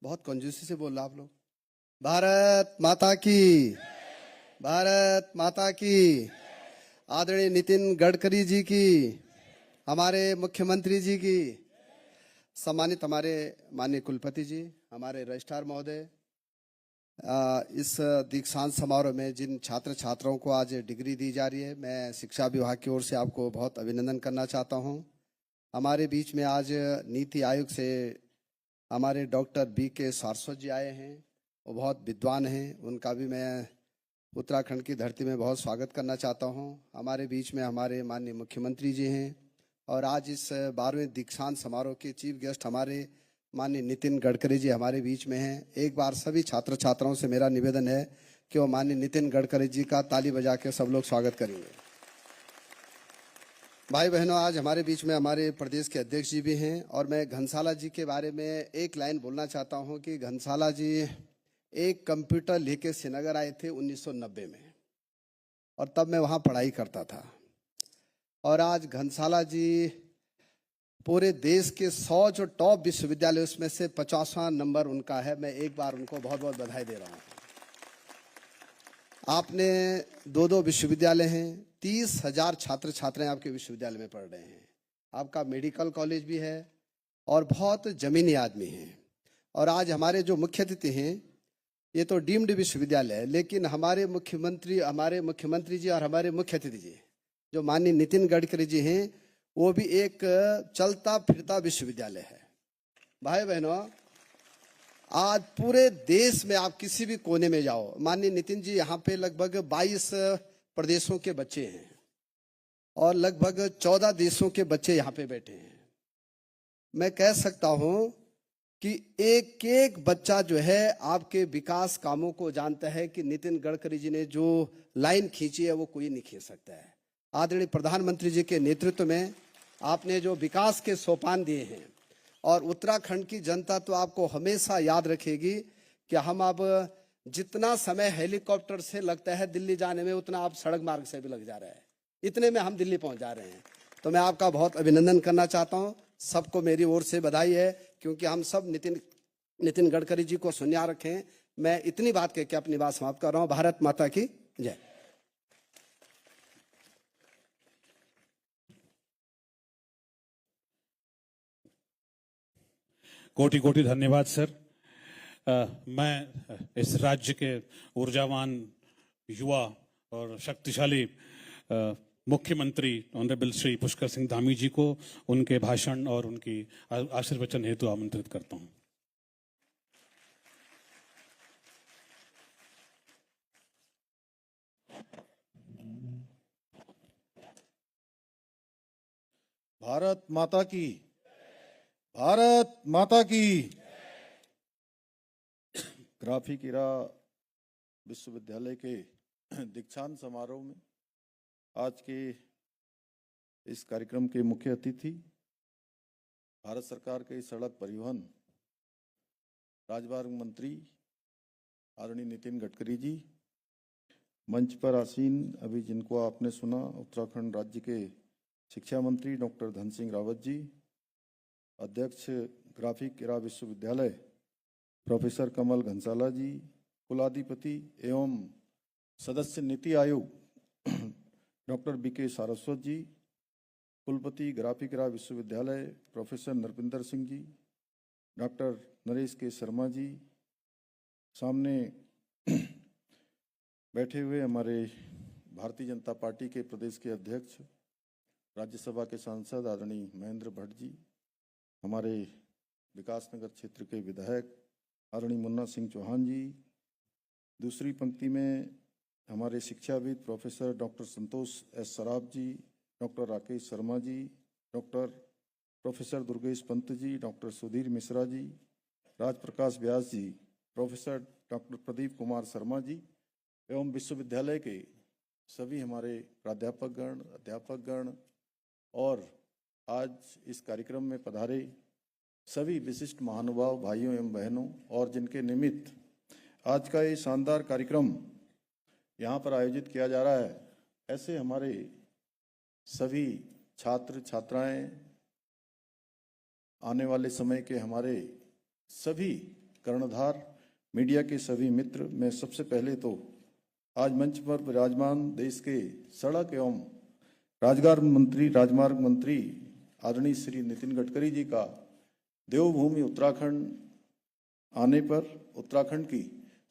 बहुत कंजूसी से बोल रहे आप लोग। भारत माता की। भारत माता की। आदरणीय नितिन गडकरी जी की, हमारे मुख्यमंत्री जी की, सम्मानित हमारे माननीय कुलपति जी, हमारे रजिस्ट्रार महोदय, इस दीक्षांत समारोह में जिन छात्र छात्राओं को आज डिग्री दी जा रही है, मैं शिक्षा विभाग की ओर से आपको बहुत अभिनंदन करना चाहता हूं। हमारे बीच में आज नीति आयोग से हमारे डॉक्टर BK सारस्वत जी आए हैं। वो बहुत विद्वान हैं, उनका भी मैं उत्तराखंड की धरती में बहुत स्वागत करना चाहता हूं। हमारे बीच में हमारे माननीय मुख्यमंत्री जी हैं और आज इस 12वें दीक्षांत समारोह के चीफ गेस्ट हमारे माननीय नितिन गडकरी जी हमारे बीच में हैं। एक बार सभी छात्र छात्राओं से मेरा निवेदन है कि वो माननीय नितिन गडकरी जी का ताली बजा के सब लोग स्वागत करेंगे। भाई बहनों, आज हमारे बीच में हमारे प्रदेश के अध्यक्ष जी भी हैं और मैं घनसाला जी के बारे में एक लाइन बोलना चाहता हूं कि घनसाला जी एक कंप्यूटर लेके श्रीनगर आए थे 1990 में, और तब मैं वहाँ पढ़ाई करता था। और आज घनसाला जी पूरे देश के 100 जो टॉप विश्वविद्यालय उसमें से 50वां नंबर उनका है। मैं एक बार उनको बहुत बहुत बधाई दे रहा हूँ। आपने 2 विश्वविद्यालय हैं, 30,000 छात्र छात्राएं आपके विश्वविद्यालय में पढ़ रहे हैं। आपका मेडिकल कॉलेज भी है और बहुत जमीनी आदमी हैं। और आज हमारे जो मुख्य अतिथि हैं, ये तो डीम्ड विश्वविद्यालय है, लेकिन हमारे मुख्यमंत्री जी और हमारे मुख्य अतिथि जी जो माननीय नितिन गडकरी जी हैं, वो भी एक चलता फिरता विश्वविद्यालय है। भाई बहनों, आज पूरे देश में आप किसी भी कोने में जाओ, माननीय नितिन जी यहाँ पे लगभग 22 प्रदेशों के बच्चे हैं और लगभग 14 देशों के बच्चे यहाँ पे बैठे हैं। मैं कह सकता हूँ कि एक एक बच्चा जो है आपके विकास कामों को जानता है कि नितिन गडकरी जी ने जो लाइन खींची है वो कोई नहीं खींच सकता है। आदरणीय प्रधानमंत्री जी के नेतृत्व में आपने जो विकास के सोपान दिए हैं, और उत्तराखंड की जनता तो आपको हमेशा याद रखेगी कि हम अब जितना समय हेलीकॉप्टर से लगता है दिल्ली जाने में, उतना आप सड़क मार्ग से भी लग जा रहा है। इतने में हम दिल्ली पहुंच जा रहे हैं। तो मैं आपका बहुत अभिनंदन करना चाहता हूं। सबको मेरी ओर से बधाई है, क्योंकि हम सब नितिन गडकरी जी को सुनिया रखें। मैं इतनी बात कह के अपनी बात समाप्त कर रहा हूं। भारत माता की जय। कोटि कोटि धन्यवाद सर। मैं इस राज्य के ऊर्जावान युवा और शक्तिशाली मुख्यमंत्री ऑनरेबल श्री पुष्कर सिंह धामी जी को उनके भाषण और उनकी आशीर्वचन हेतु आमंत्रित करता हूं। भारत माता की। भारत माता की। ग्राफिकेरा विश्वविद्यालय के दीक्षांत समारोह में आज के इस कार्यक्रम के मुख्य अतिथि भारत सरकार के सड़क परिवहन राजमार्ग मंत्री आदरणीय नितिन गडकरी जी, मंच पर आसीन अभी जिनको आपने सुना उत्तराखंड राज्य के शिक्षा मंत्री डॉक्टर धन सिंह रावत जी, अध्यक्ष ग्राफिकेरा विश्वविद्यालय प्रोफेसर कमल घनसाला जी, कुलाधिपति एवं सदस्य नीति आयोग डॉक्टर BK सारस्वत जी, कुलपति ग्राफिकेरा विश्वविद्यालय प्रोफेसर नरपिंदर सिंह जी, डॉक्टर नरेश के शर्मा जी, सामने बैठे हुए हमारे भारतीय जनता पार्टी के प्रदेश के अध्यक्ष राज्यसभा के सांसद आदरणीय महेंद्र भट्ट जी, हमारे विकासनगर क्षेत्र के विधायक आदरणीय मुन्ना सिंह चौहान जी, दूसरी पंक्ति में हमारे शिक्षाविद प्रोफेसर डॉक्टर संतोष S सराफ जी, doctor Rakesh Sharma ji, doctor professor Durgesh Pant ji, doctor Sudhir Mishra जी, राजप्रकाश व्यास जी, प्रोफेसर डॉक्टर प्रदीप कुमार शर्मा जी एवं विश्वविद्यालय के सभी हमारे प्राध्यापकगण, अध्यापकगण और आज इस कार्यक्रम में पधारे सभी विशिष्ट महानुभाव भाइयों एवं बहनों, और जिनके निमित्त आज का ये शानदार कार्यक्रम यहाँ पर आयोजित किया जा रहा है, ऐसे हमारे सभी छात्र छात्राएं, आने वाले समय के हमारे सभी कर्णधार, मीडिया के सभी मित्र, मैं सबसे पहले तो आज मंच पर विराजमान देश के सड़क एवं राजमार्ग मंत्री आदरणीय श्री नितिन गडकरी जी का देवभूमि उत्तराखंड आने पर उत्तराखंड की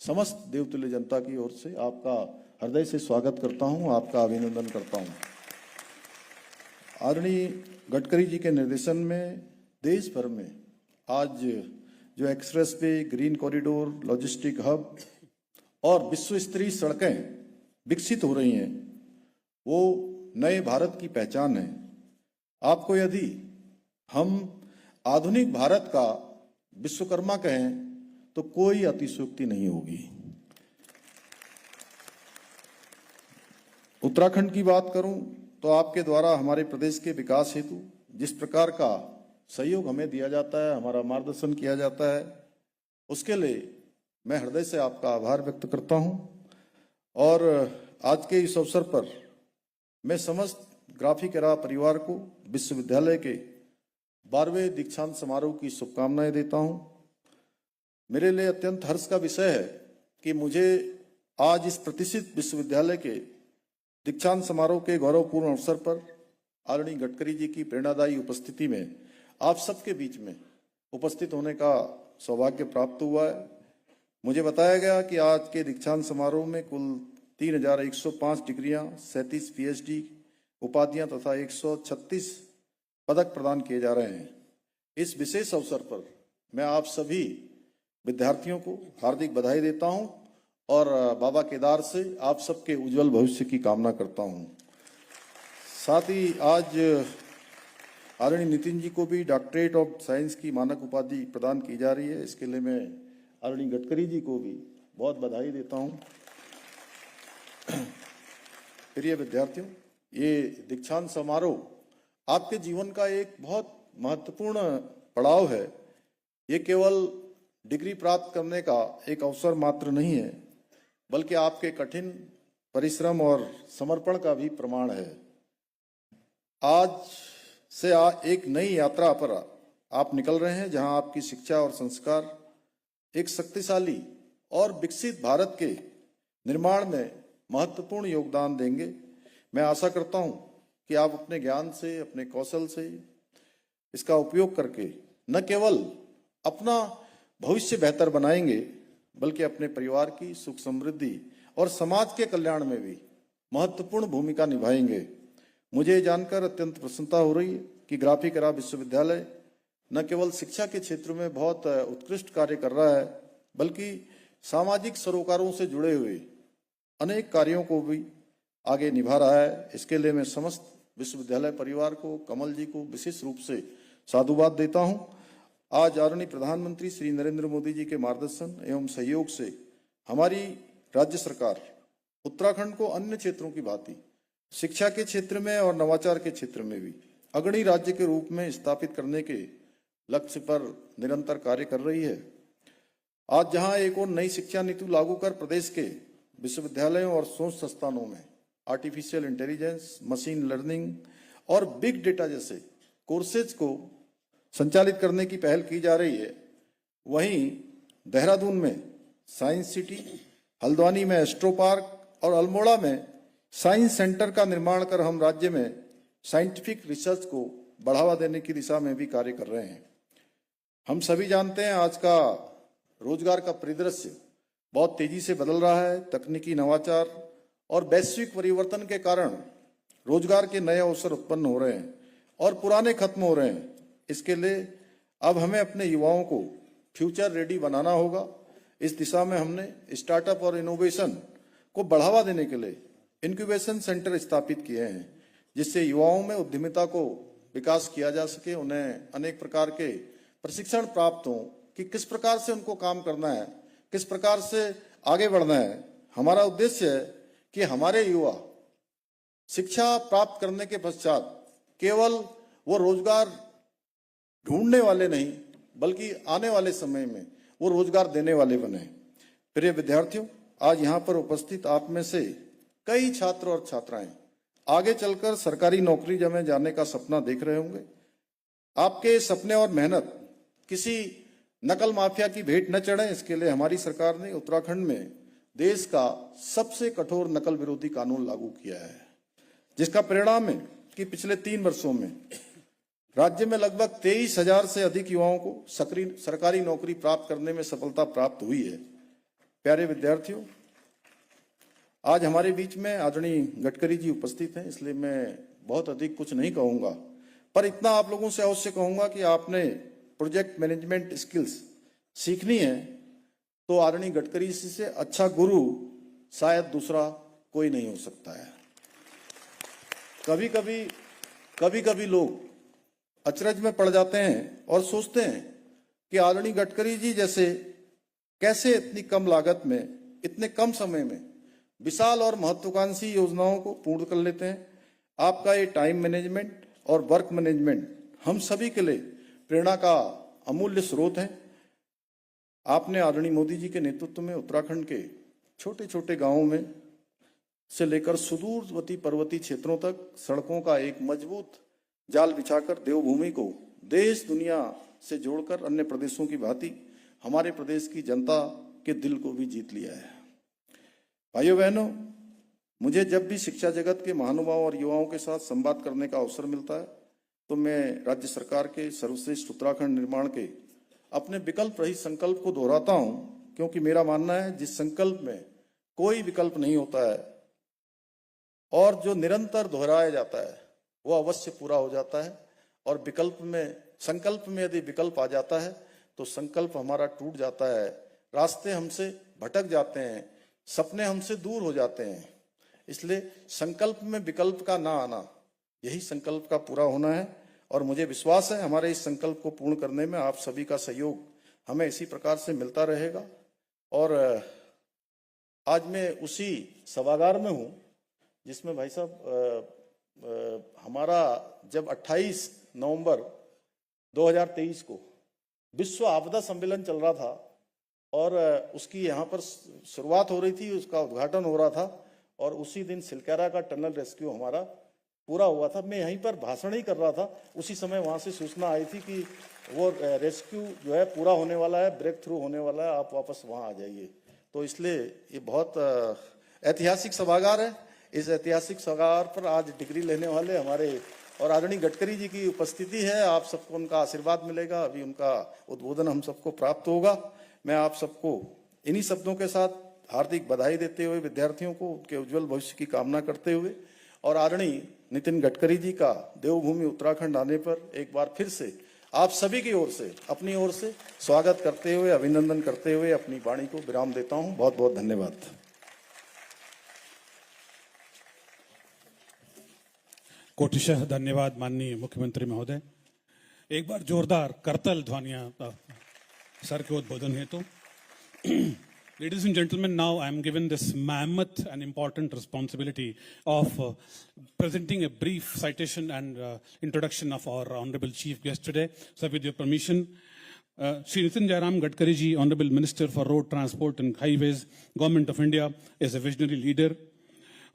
समस्त देवतुल्य जनता की ओर से आपका हृदय से स्वागत करता हूं, आपका अभिनंदन करता हूं। आदरणीय गडकरी जी के निर्देशन में देश भर में आज जो express way, green corridor, logistic hub और विश्व स्तरीय सड़कें विकसित हो रही हैं, वो नए भारत की पहचान है। आपको यदि हम आधुनिक भारत का विश्वकर्मा कहें तो कोई अतिशयोक्ति नहीं होगी। उत्तराखंड की बात करूं तो आपके द्वारा हमारे प्रदेश के विकास हेतु जिस प्रकार का सहयोग हमें दिया जाता है, हमारा मार्गदर्शन किया जाता है, उसके लिए मैं हृदय से आपका आभार व्यक्त करता हूं। और आज के इस अवसर पर मैं समस्त ग्राफिक एरा परिवार को विश्वविद्यालय के 12वें दीक्षांत समारोह की शुभकामनाएं देता हूं। मेरे लिए अत्यंत हर्ष का विषय है कि मुझे आज इस प्रतिष्ठित विश्वविद्यालय के दीक्षांत समारोह के गौरवपूर्ण अवसर पर आदरणीय गडकरी जी की प्रेरणादायी उपस्थिति में आप सबके बीच में उपस्थित होने का सौभाग्य प्राप्त हुआ है। मुझे बताया गया कि आज के दीक्षांत समारोह में कुल 3105 डिग्रियां, 37 PhD उपाधियां तथा 136 पदक प्रदान किए जा रहे हैं। इस विशेष अवसर पर मैं आप सभी विद्यार्थियों को हार्दिक बधाई देता हूं और बाबा केदार से आप सबके उज्जवल भविष्य की कामना करता हूं। साथ ही आज आदरणीय नितिन जी को भी डॉक्टरेट ऑफ साइंस की मानक उपाधि प्रदान की जा रही है। इसके लिए मैं आदरणीय गडकरी जी को भी बहुत बधाई देता हूं। प्रिय विद्यार्थियों, ये दीक्षांत समारोह आपके जीवन का एक बहुत महत्वपूर्ण पड़ाव है। ये केवल डिग्री प्राप्त करने का एक अवसर मात्र नहीं है, बल्कि आपके कठिन परिश्रम और समर्पण का भी प्रमाण है। आज से एक नई यात्रा पर आप निकल रहे हैं, जहां आपकी शिक्षा और संस्कार एक शक्तिशाली और विकसित भारत के निर्माण में महत्वपूर्ण योगदान देंगे। मैं आशा करता हूं कि आप अपने ज्ञान से, अपने कौशल से इसका उपयोग करके न केवल अपना भविष्य बेहतर बनाएंगे, बल्कि अपने परिवार की सुख समृद्धि और समाज के कल्याण में भी महत्वपूर्ण भूमिका निभाएंगे। मुझे जानकर अत्यंत प्रसन्नता हो रही है कि ग्राफिक एरा विश्वविद्यालय न केवल शिक्षा के क्षेत्र में बहुत उत्कृष्ट कार्य कर रहा है, बल्कि सामाजिक सरोकारों से जुड़े हुए अनेक कार्यों को भी आगे निभा रहा है। इसके लिए मैं समस्त विश्वविद्यालय परिवार को, कमल जी को विशेष रूप से साधुवाद देता हूं। आज आदरणीय प्रधानमंत्री श्री नरेंद्र मोदी जी के मार्गदर्शन एवं सहयोग से हमारी राज्य सरकार उत्तराखंड को अन्य क्षेत्रों की भांति शिक्षा के क्षेत्र में और नवाचार के क्षेत्र में भी अग्रणी राज्य के रूप में स्थापित करने के लक्ष्य पर निरंतर कार्य कर रही है। आज जहां एक और नई शिक्षा नीति लागू कर प्रदेश के विश्वविद्यालयों और शोध संस्थानों में आर्टिफिशियल इंटेलिजेंस, मशीन लर्निंग और बिग डेटा जैसे कोर्सेज को संचालित करने की पहल की जा रही है, वहीं देहरादून में साइंस सिटी, हल्द्वानी में एस्ट्रो पार्क और अल्मोड़ा में साइंस सेंटर का निर्माण कर हम राज्य में साइंटिफिक रिसर्च को बढ़ावा देने की दिशा में भी कार्य कर रहे हैं। हम सभी जानते हैं आज का रोजगार का परिदृश्य बहुत तेजी से बदल रहा है। तकनीकी नवाचार और वैश्विक परिवर्तन के कारण रोजगार के नए अवसर उत्पन्न हो रहे हैं और पुराने खत्म हो रहे हैं। इसके लिए अब हमें अपने युवाओं को फ्यूचर रेडी बनाना होगा। इस दिशा में हमने स्टार्टअप और इनोवेशन को बढ़ावा देने के लिए इंक्यूबेशन सेंटर स्थापित किए हैं, जिससे युवाओं में उद्यमिता को विकास किया जा सके, उन्हें अनेक प्रकार के प्रशिक्षण प्राप्त हो कि किस प्रकार से उनको काम करना है, किस प्रकार से आगे बढ़ना है। हमारा उद्देश्य है कि हमारे युवा शिक्षा प्राप्त करने के पश्चात केवल वो रोजगार ढूंढने वाले नहीं, बल्कि आने वाले समय में वो रोजगार देने वाले बने। प्रिय विद्यार्थियों, आज यहाँ पर उपस्थित आप में से कई छात्र और छात्राएं आगे चलकर सरकारी नौकरी में जाने का सपना देख रहे होंगे। आपके सपने और मेहनत किसी नकल माफिया की भेंट न चढ़े, इसके लिए हमारी सरकार ने उत्तराखंड में देश का सबसे कठोर नकल विरोधी कानून लागू किया है, जिसका परिणाम है कि पिछले 3 वर्षों में राज्य में लगभग 23,000 से अधिक युवाओं को सरकारी नौकरी प्राप्त करने में सफलता प्राप्त हुई है। प्यारे विद्यार्थियों, आज हमारे बीच में आदरणीय गडकरी जी उपस्थित हैं, इसलिए मैं बहुत अधिक कुछ नहीं कहूंगा, पर इतना आप लोगों से अवश्य कहूंगा कि आपने प्रोजेक्ट मैनेजमेंट स्किल्स सीखनी है तो आदरणीय गडकरी जी से अच्छा गुरु शायद दूसरा कोई नहीं हो सकता है। कभी कभी लोग अचरज में पड़ जाते हैं और सोचते हैं कि आदरणीय गडकरी जी जैसे कैसे इतनी कम लागत में, इतने कम समय में विशाल और महत्वाकांक्षी योजनाओं को पूर्ण कर लेते हैं। आपका ये टाइम मैनेजमेंट और वर्क मैनेजमेंट हम सभी के लिए प्रेरणा का अमूल्य स्रोत है। आपने आदरणीय मोदी जी के नेतृत्व में उत्तराखंड के छोटे छोटे गांवों में से लेकर सुदूरवर्ती पर्वतीय क्षेत्रों तक सड़कों का एक मजबूत जाल बिछाकर देवभूमि को देश दुनिया से जोड़कर अन्य प्रदेशों की भांति हमारे प्रदेश की जनता के दिल को भी जीत लिया है। भाइयों बहनों, मुझे जब भी शिक्षा जगत के महानुभावों और युवाओं के साथ संवाद करने का अवसर मिलता है तो मैं राज्य सरकार के सर्वश्रेष्ठ उत्तराखंड निर्माण के अपने विकल्प रहित संकल्प को दोहराता हूं, क्योंकि मेरा मानना है जिस संकल्प में कोई विकल्प नहीं होता है और जो निरंतर दोहराया जाता है वो अवश्य पूरा हो जाता है। और संकल्प में यदि विकल्प आ जाता है तो संकल्प हमारा टूट जाता है, रास्ते हमसे भटक जाते हैं, सपने हमसे दूर हो जाते हैं। इसलिए संकल्प में विकल्प का ना आना, यही संकल्प का पूरा होना है। और मुझे विश्वास है हमारे इस संकल्प को पूर्ण करने में आप सभी का सहयोग हमें इसी प्रकार से मिलता रहेगा। और आज मैं उसी सभागार में हूं जिसमें भाई साहब हमारा जब 28 नवंबर 2023 को विश्व आपदा सम्मेलन चल रहा था और उसकी यहाँ पर शुरुआत हो रही थी, उसका उद्घाटन हो रहा था और उसी दिन सिलकारा का टनल रेस्क्यू हमारा पूरा हुआ था। मैं यहीं पर भाषण ही कर रहा था, उसी समय वहाँ से सूचना आई थी कि वो रेस्क्यू जो है पूरा होने वाला है, ब्रेक थ्रू होने वाला है, आप वापस वहाँ आ जाइए। तो इसलिए ये बहुत ऐतिहासिक सभागार है। इस ऐतिहासिक सभागार पर आज डिग्री लेने वाले हमारे और आदरणीय गडकरी जी की उपस्थिति है। आप सबको उनका आशीर्वाद मिलेगा, अभी उनका उद्बोधन हम सबको प्राप्त होगा। मैं आप सबको इन्हीं शब्दों के साथ हार्दिक बधाई देते हुए विद्यार्थियों को उनके उज्जवल भविष्य की कामना करते हुए और आदरणीय नितिन गडकरी जी का देवभूमि उत्तराखंड आने पर एक बार फिर से आप सभी की ओर से, अपनी ओर से स्वागत करते हुए, अभिनंदन करते हुए अपनी वाणी को विराम देता हूं। बहुत बहुत धन्यवाद। कोटिशः धन्यवाद माननीय मुख्यमंत्री महोदय। एक बार जोरदार करतल ध्वनियां सर के उद्बोधन हेतु। Ladies and gentlemen, now I am given this mammoth and important responsibility of presenting a brief citation and introduction of our honorable chief guest today. So with your permission, Shri Nitin Jairam Gadkari ji, Honorable Minister for Road Transport and Highways, Government of India, is a visionary leader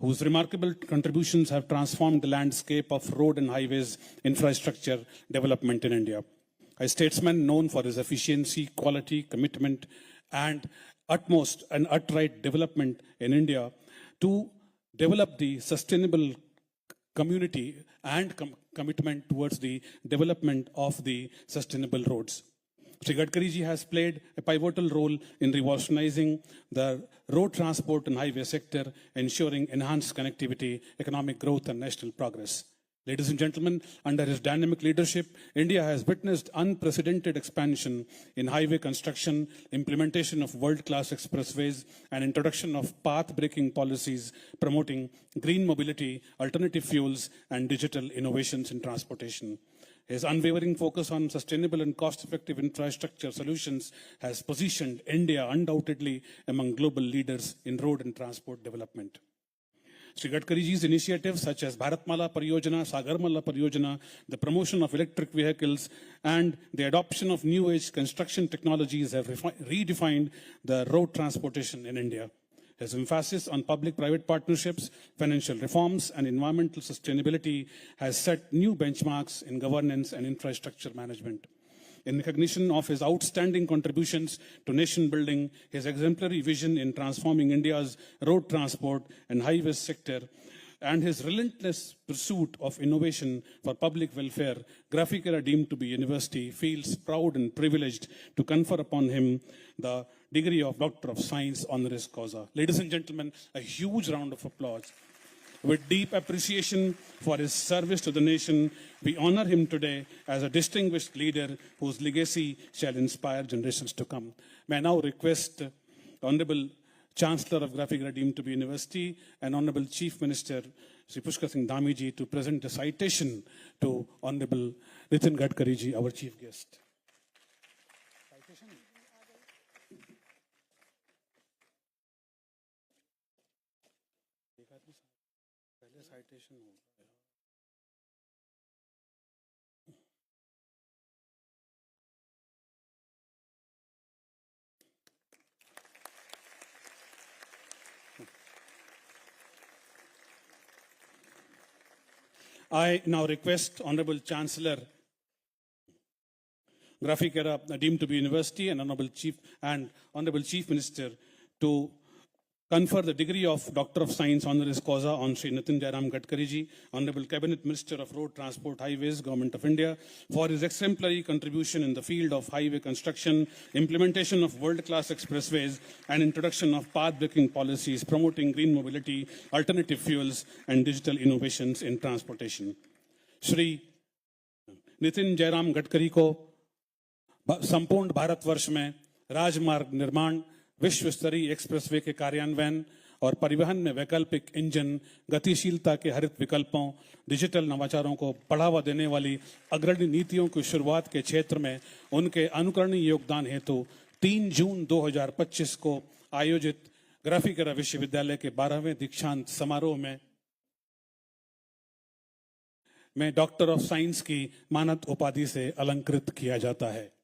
whose remarkable contributions have transformed the landscape of road and highways infrastructure development in India. A statesman known for his efficiency, quality, commitment, and utmost and outright development in India to develop the sustainable community and commitment towards the development of the sustainable roads. Shri Gadkari ji has played a pivotal role in revolutionizing the road transport and highway sector, ensuring enhanced connectivity, economic growth, and national progress. Ladies and gentlemen, under his dynamic leadership, India has witnessed unprecedented expansion in highway construction, implementation of world-class expressways, and introduction of path-breaking policies promoting green mobility, alternative fuels, and digital innovations in transportation. His unwavering focus on sustainable and cost-effective infrastructure solutions has positioned India undoubtedly among global leaders in road and transport development. Shri Gadkari ji's initiatives such as Bharatmala Pariyojana, Sagarmala Pariyojana, the promotion of electric vehicles, and the adoption of new age construction technologies have redefined the road transportation in India. His emphasis on public-private partnerships, financial reforms, and environmental sustainability has set new benchmarks in governance and infrastructure management. in recognition of his outstanding contributions to nation building, his exemplary vision in transforming India's road transport and highways sector, and his relentless pursuit of innovation for public welfare, Graphicera, deemed to be university, feels proud and privileged to confer upon him the degree of Doctor of Science honoris causa. Ladies and gentlemen, a huge round of applause. With deep appreciation for his service to the nation, we honor him today as a distinguished leader whose legacy shall inspire generations to come. May I now request Honorable Chancellor of Graphicera, deemed to be university, and Honorable Chief Minister Sri Pushkar Singh Dhami ji to present a citation to Honorable Nitin Gadkari ji, our chief guest. I now request Honorable Chancellor, Graphicera, deemed to be university, and Honorable Chief Minister to confer the degree of Doctor of Science honoris causa on Sri Nitin Jairam Gadkari ji, Honorable Cabinet Minister of Road Transport Highways, Government of India, for his exemplary contribution in the field of highway construction, implementation of world-class expressways, and introduction of path-breaking policies promoting green mobility, alternative fuels, and digital innovations in transportation. Shri Nitin Jairam Gadkari को संपूर्ण भारतवर्ष में राजमार्ग निर्माण, विश्व स्तरीय expressway के कार्यान्वयन और परिवहन में वैकल्पिक इंजन, गतिशीलता के हरित विकल्पों, डिजिटल नवाचारों को बढ़ावा देने वाली अग्रणी नीतियों की शुरुआत के क्षेत्र में उनके अनुकरणीय योगदान हेतु 3 जून 2025 को आयोजित ग्राफिकेरा विश्वविद्यालय के 12वें दीक्षांत समारोह में डॉक्टर ऑफ साइंस की मानद उपाधि से अलंकृत किया जाता है।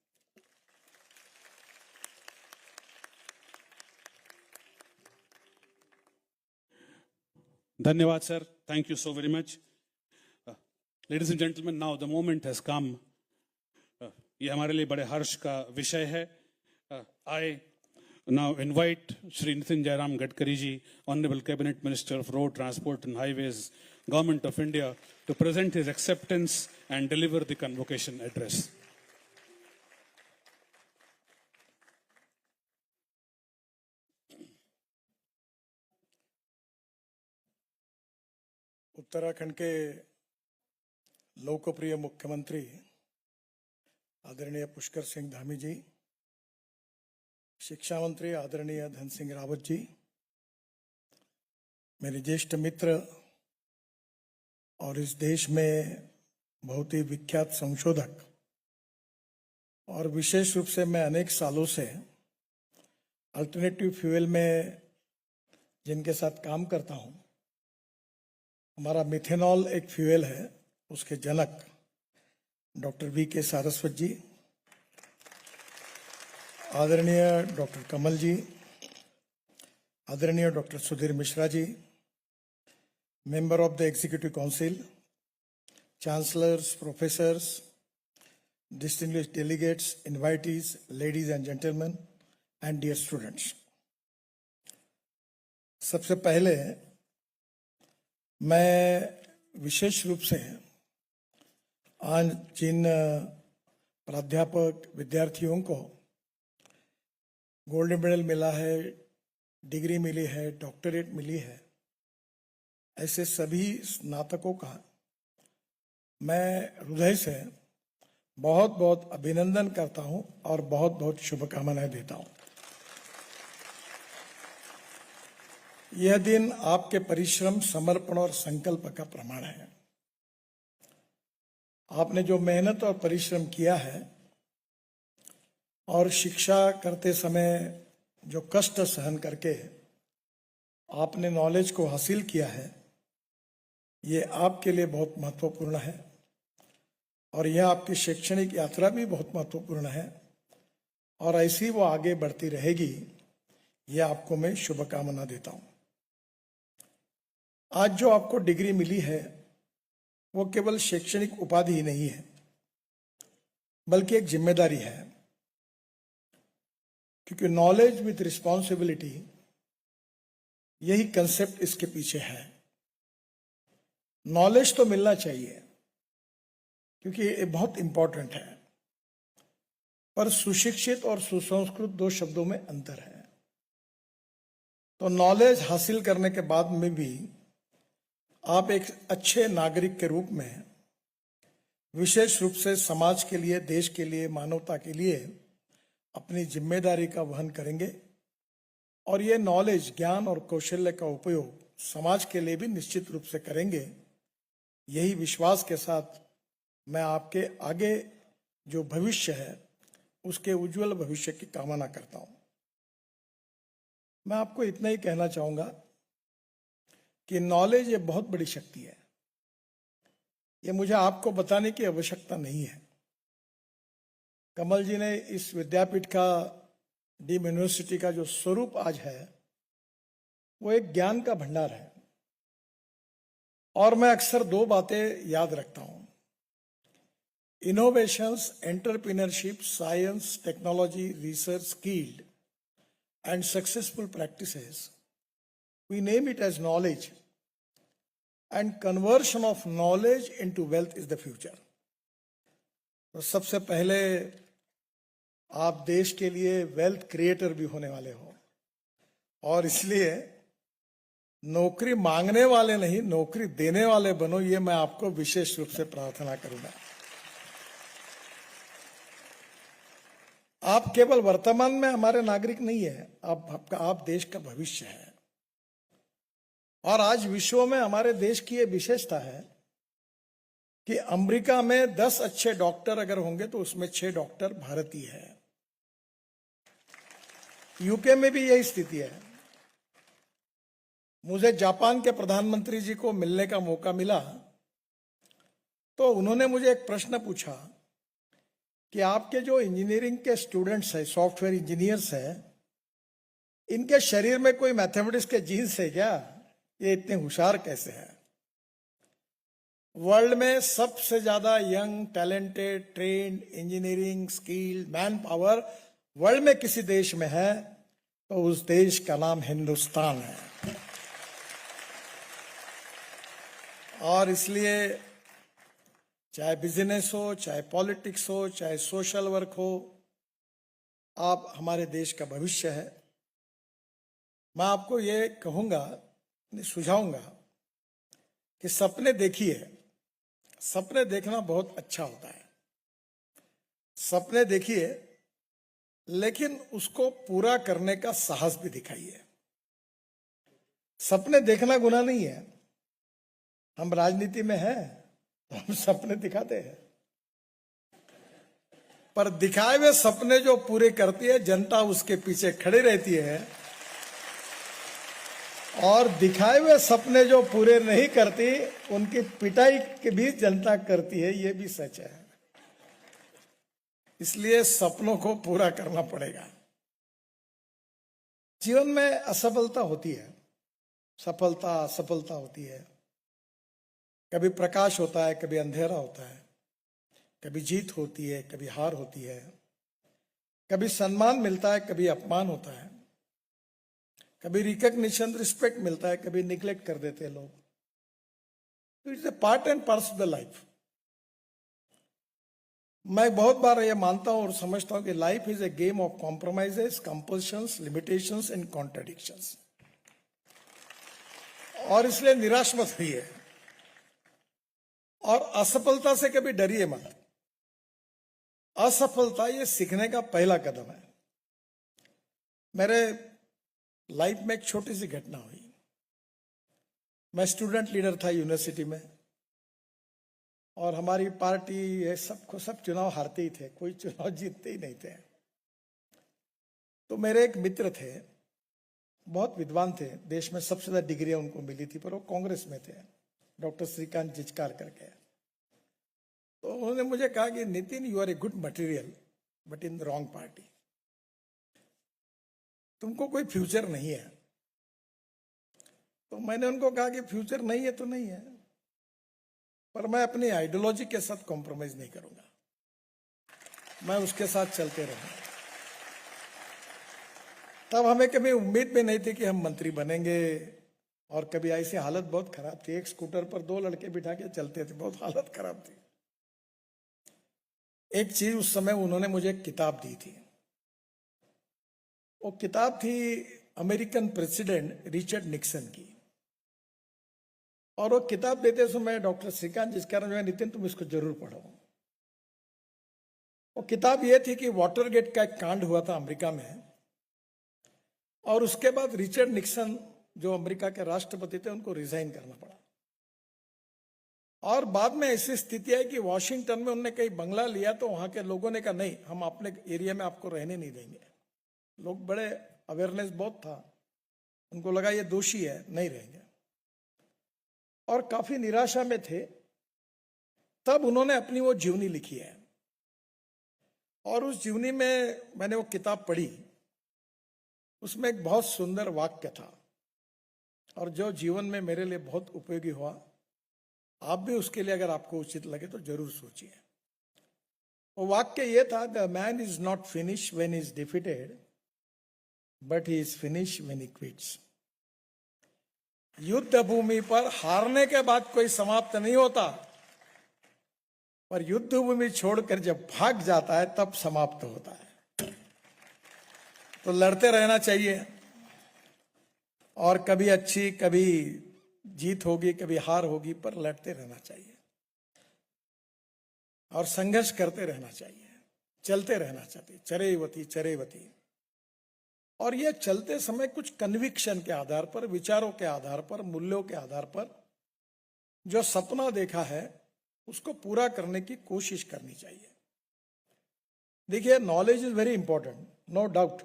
Dhanyawad, sir. Thank you so very much. Ladies and gentlemen, now the moment has come. ये हमारे लिए बड़े हर्ष का विषय है. I now invite Shri Nitin Jairam Gadkari ji, Honorable Cabinet Minister of Road Transport and Highways, Government of India, to present his acceptance and deliver the convocation address. Uttarakhand के लोकप्रिय मुख्यमंत्री आदरणीय पुष्कर सिंह धामी जी, शिक्षा मंत्री आदरणीय धन सिंह रावत जी, मेरे ज्येष्ठ मित्र और इस देश में बहुत ही विख्यात संशोधक, और विशेष रूप से मैं अनेक सालों से अल्टरनेटिव फ्यूल में जिनके साथ काम करता हूं, हमारा मिथेनॉल एक फ्यूल है, उसके जनक डॉक्टर वी.के. सारस्वत जी, आदरणीय डॉक्टर कमल जी, आदरणीय doctor Sudhir Mishra ji, member of the executive council, chancellors, professors, distinguished delegates, invitees, ladies and gentlemen, and dear students. सबसे पहले मैं विशेष रूप से आज जिन प्राध्यापक विद्यार्थियों को गोल्डन मेडल मिला है, डिग्री मिली है, डॉक्टरेट मिली है, ऐसे सभी स्नातकों का मैं हृदय से बहुत बहुत अभिनंदन करता हूं और बहुत बहुत शुभकामनाएं देता हूं। यह दिन आपके परिश्रम, समर्पण और संकल्प का प्रमाण है। आपने जो मेहनत और परिश्रम किया है और शिक्षा करते समय जो कष्ट सहन करके आपने नॉलेज को हासिल किया है, ये आपके लिए बहुत महत्वपूर्ण है और यह आपकी शैक्षणिक यात्रा भी बहुत महत्वपूर्ण है और ऐसी वो आगे बढ़ती रहेगी, यह आपको मैं शुभकामना देता हूं। आज जो आपको डिग्री मिली है वो केवल शैक्षणिक उपाधि ही नहीं है, बल्कि एक जिम्मेदारी है, क्योंकि नॉलेज विथ रिस्पॉन्सिबिलिटी यही कंसेप्ट इसके पीछे है। नॉलेज तो मिलना चाहिए क्योंकि ये बहुत इंपॉर्टेंट है, पर सुशिक्षित और सुसंस्कृत दो शब्दों में अंतर है। तो नॉलेज हासिल करने के बाद में भी आप एक अच्छे नागरिक के रूप में विशेष रूप से समाज के लिए, देश के लिए, मानवता के लिए अपनी जिम्मेदारी का वहन करेंगे और ये नॉलेज, ज्ञान और कौशल्य का उपयोग समाज के लिए भी निश्चित रूप से करेंगे। यही विश्वास के साथ मैं आपके आगे जो भविष्य है उसके उज्जवल भविष्य की कामना करता हूं। मैं आपको इतना ही कहना चाहूंगा कि नॉलेज ये बहुत बड़ी शक्ति है। ये मुझे आपको बताने की आवश्यकता नहीं है। कमल जी ने इस विद्यापीठ का, डीम यूनिवर्सिटी का जो स्वरूप आज है वो एक ज्ञान का भंडार है। और मैं अक्सर दो बातें याद रखता हूं: innovations, entrepreneurship, science, technology, research, skilled and successful practices. We name it as knowledge, and conversion of knowledge into wealth is the future. तो सबसे पहले आप देश के लिए वेल्थ क्रिएटर भी होने वाले हो, और इसलिए नौकरी मांगने वाले नहीं, नौकरी देने वाले बनो, ये मैं आपको विशेष रूप से प्रार्थना करूंगा। आप केवल वर्तमान में हमारे नागरिक नहीं है, आप देश का भविष्य है। और आज विश्व में हमारे देश की ये विशेषता है कि अमेरिका में 10 अच्छे डॉक्टर अगर होंगे तो उसमें 6 डॉक्टर भारतीय है। यूके में भी यही स्थिति है। मुझे जापान के प्रधानमंत्री जी को मिलने का मौका मिला तो उन्होंने मुझे एक प्रश्न पूछा कि आपके जो इंजीनियरिंग के स्टूडेंट्स हैं, सॉफ्टवेयर इंजीनियर्स हैं, इनके शरीर में कोई मैथमेटिक्स के जीन्स है क्या? ये इतने होशियार कैसे हैं? वर्ल्ड में सबसे ज्यादा young, talented, trained, engineering, skill, man power world में किसी देश में है तो उस देश का नाम हिंदुस्तान है। और इसलिए चाहे बिजनेस हो, चाहे पॉलिटिक्स हो, चाहे सोशल वर्क हो, आप हमारे देश का भविष्य है। मैं आपको ये कहूंगा, सुझाऊंगा कि सपने देखिए। सपने देखना बहुत अच्छा होता है। सपने देखिए, लेकिन उसको पूरा करने का साहस भी दिखाइए। सपने देखना गुनाह नहीं है। हम राजनीति में हैं तो हम सपने दिखाते हैं, पर दिखाए हुए सपने जो पूरे करती है जनता उसके पीछे खड़ी रहती है, और दिखाए हुए सपने जो पूरे नहीं करती उनकी पिटाई की भी जनता करती है। ये भी सच है। इसलिए सपनों को पूरा करना पड़ेगा। जीवन में असफलता होती है, सफलता असफलता होती है। कभी प्रकाश होता है, कभी अंधेरा होता है, कभी जीत होती है, कभी हार होती है, कभी सम्मान मिलता है, कभी अपमान होता है, कभी रिकॉग्निशन, रिस्पेक्ट मिलता है, कभी निग्लेक्ट कर देते हैं लोग। तो it's a part and parcel of the life. मैं बहुत बार ये मानता हूं और समझता हूं कि life is a game of compromises, compulsions, limitations and contradictions. और इसलिए निराश मत होइए और असफलता से कभी डरिए मत। असफलता ये सीखने का पहला कदम है। मेरे लाइफ में एक छोटी सी घटना हुई। मैं स्टूडेंट लीडर था यूनिवर्सिटी में, और हमारी पार्टी ये सब चुनाव हारते ही थे, कोई चुनाव जीतते ही नहीं थे। तो मेरे एक मित्र थे, बहुत विद्वान थे, देश में सबसे ज्यादा डिग्रियां उनको मिली थी, पर वो कांग्रेस में थे, डॉक्टर श्रीकांत जिचकार करके। तो उन्होंने मुझे कहा कि Nitin, you are a good material but in the wrong party. तुमको कोई फ्यूचर नहीं है। तो मैंने उनको कहा कि फ्यूचर नहीं है तो नहीं है, पर मैं अपनी आइडियोलॉजी के साथ कॉम्प्रोमाइज नहीं करूंगा। मैं उसके साथ चलते रहूं। तब हमें कभी उम्मीद भी नहीं थी कि हम मंत्री बनेंगे, और कभी ऐसी हालत बहुत खराब थी, एक स्कूटर पर 2 लड़के बिठा के चलते थे, बहुत हालत खराब थी। एक चीज उस समय उन्होंने मुझे एक किताब दी थी, वो किताब थी अमेरिकन प्रेसिडेंट रिचर्ड निक्सन की, और वो किताब देते समय डॉक्टर श्रीकांत जिसका नाम है, नितिन तुम इसको जरूर पढ़ो। वो किताब ये थी कि वाटरगेट का एक कांड हुआ था अमेरिका में, और उसके बाद रिचर्ड निक्सन जो अमेरिका के राष्ट्रपति थे उनको रिजाइन करना पड़ा, और बाद में ऐसी स्थिति है कि वॉशिंगटन में उन्होंने कहीं बंगला लिया तो वहां के लोगों ने कहा नहीं, हम अपने एरिया में आपको रहने नहीं देंगे। लोग बड़े अवेयरनेस बहुत था, उनको लगा ये दोषी है, नहीं रहेंगे, और काफी निराशा में थे। तब उन्होंने अपनी वो जीवनी लिखी है, और उस जीवनी में मैंने वो किताब पढ़ी, उसमें एक बहुत सुंदर वाक्य था, और जो जीवन में मेरे लिए बहुत उपयोगी हुआ। आप भी उसके लिए अगर आपको उचित लगे तो जरूर सोचिए। वो वाक्य ये था, the man is not finish when is defeated, but he is finish when he quits. युद्ध भूमि पर हारने के बाद कोई समाप्त नहीं होता, पर युद्ध भूमि छोड़कर जब भाग जाता है तब समाप्त होता है। तो लड़ते रहना चाहिए, और कभी अच्छी कभी जीत होगी, कभी हार होगी, पर लड़ते रहना चाहिए और संघर्ष करते रहना चाहिए, चलते रहना चाहिए, चरेवती चरेवती। और ये चलते समय कुछ कन्विक्शन के आधार पर, विचारों के आधार पर, मूल्यों के आधार पर जो सपना देखा है उसको पूरा करने की कोशिश करनी चाहिए। देखिए, knowledge is very important, no doubt.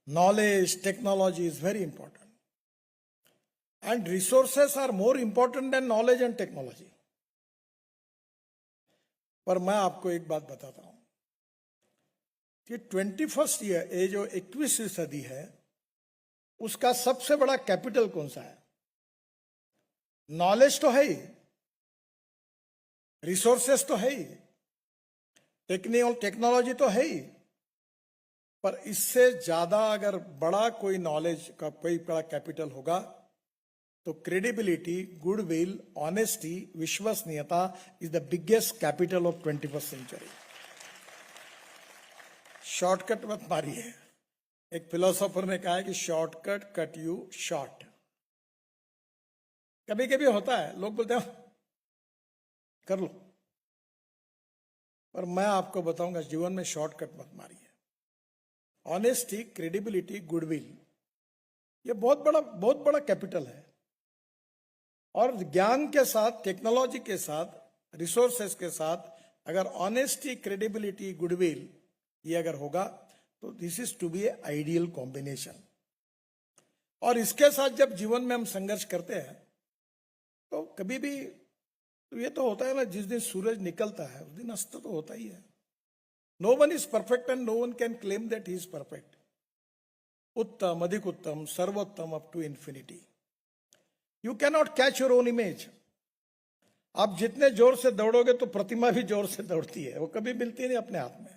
Knowledge, technology is very important, and resources are more important than knowledge and technology. पर मैं आपको एक बात बताता हूं कि 21st ईयर, ये जो 21वीं सदी है, उसका सबसे बड़ा कैपिटल कौन सा है? नॉलेज तो है ही, रिसोर्सेस तो है ही, टेक्नोलॉजी तो है ही, पर इससे ज्यादा अगर बड़ा कोई नॉलेज का कोई बड़ा कैपिटल होगा तो क्रेडिबिलिटी, गुडविल, ऑनेस्टी, विश्वसनीयता is the biggest capital of 21st century. Shortcut मत मारिए। एक फिलोसोफर ने कहा है कि शॉर्टकट कट यू शॉर्ट। कभी कभी होता है, लोग बोलते हैं कर लो, पर मैं आपको बताऊंगा जीवन में शॉर्टकट मत मारिए। ऑनेस्टी, क्रेडिबिलिटी, गुडविल, ये बहुत बड़ा कैपिटल है, और ज्ञान के साथ, टेक्नोलॉजी के साथ, रिसोर्सेस के साथ अगर ऑनेस्टी, क्रेडिबिलिटी, गुडविल ये अगर होगा तो this is to be a ideal combination. और इसके साथ जब जीवन में हम संघर्ष करते हैं तो कभी भी तो ये तो होता है ना, जिस दिन सूरज निकलता है उस दिन अस्त तो होता ही है। No one is perfect and no one can claim that he is perfect. उत्तम, अधिक उत्तम, सर्वोत्तम up to infinity. You cannot catch your own image. आप जितने जोर से दौड़ोगे तो प्रतिमा भी जोर से दौड़ती है, वो कभी मिलती नहीं अपने हाथ में।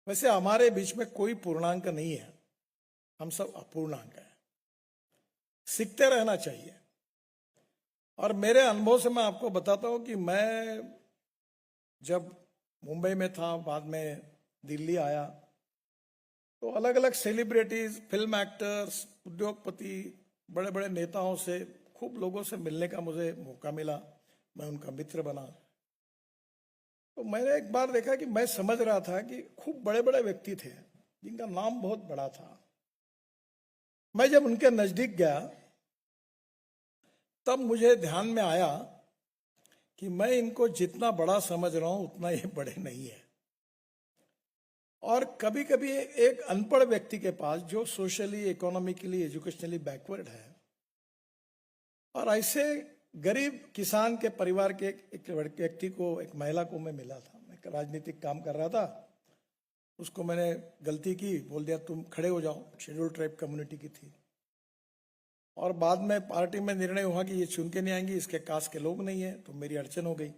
वैसे हमारे बीच में कोई पूर्णांक नहीं है, हम सब अपूर्णांक हैं। सीखते रहना चाहिए। और मेरे अनुभव से मैं आपको बताता हूं कि मैं जब मुंबई में था, बाद में दिल्ली आया, तो अलग अलग सेलिब्रिटीज, फिल्म एक्टर्स, उद्योगपति, बड़े बड़े नेताओं से, खूब लोगों से मिलने का मुझे मौका मिला, मैं उनका मित्र बना। तो मैंने एक बार देखा कि मैं समझ रहा था कि खूब बड़े बड़े व्यक्ति थे जिनका नाम बहुत बड़ा था। मैं जब उनके नजदीक गया तब मुझे ध्यान में आया कि मैं इनको जितना बड़ा समझ रहा हूं उतना ये बड़े नहीं है। और कभी कभी एक अनपढ़ व्यक्ति के पास, जो सोशली, इकोनॉमिकली, एजुकेशनली बैकवर्ड है, और ऐसे गरीब किसान के परिवार के एक व्यक्ति को, एक महिला को मैं मिला था। मैं राजनीतिक काम कर रहा था, उसको मैंने गलती की, बोल दिया तुम खड़े हो जाओ। शेड्यूल ट्राइब कम्युनिटी की थी, और बाद में पार्टी में निर्णय हुआ कि ये चुन के नहीं आएंगी, इसके कास्ट के लोग नहीं है, तो मेरी अड़चन हो गई।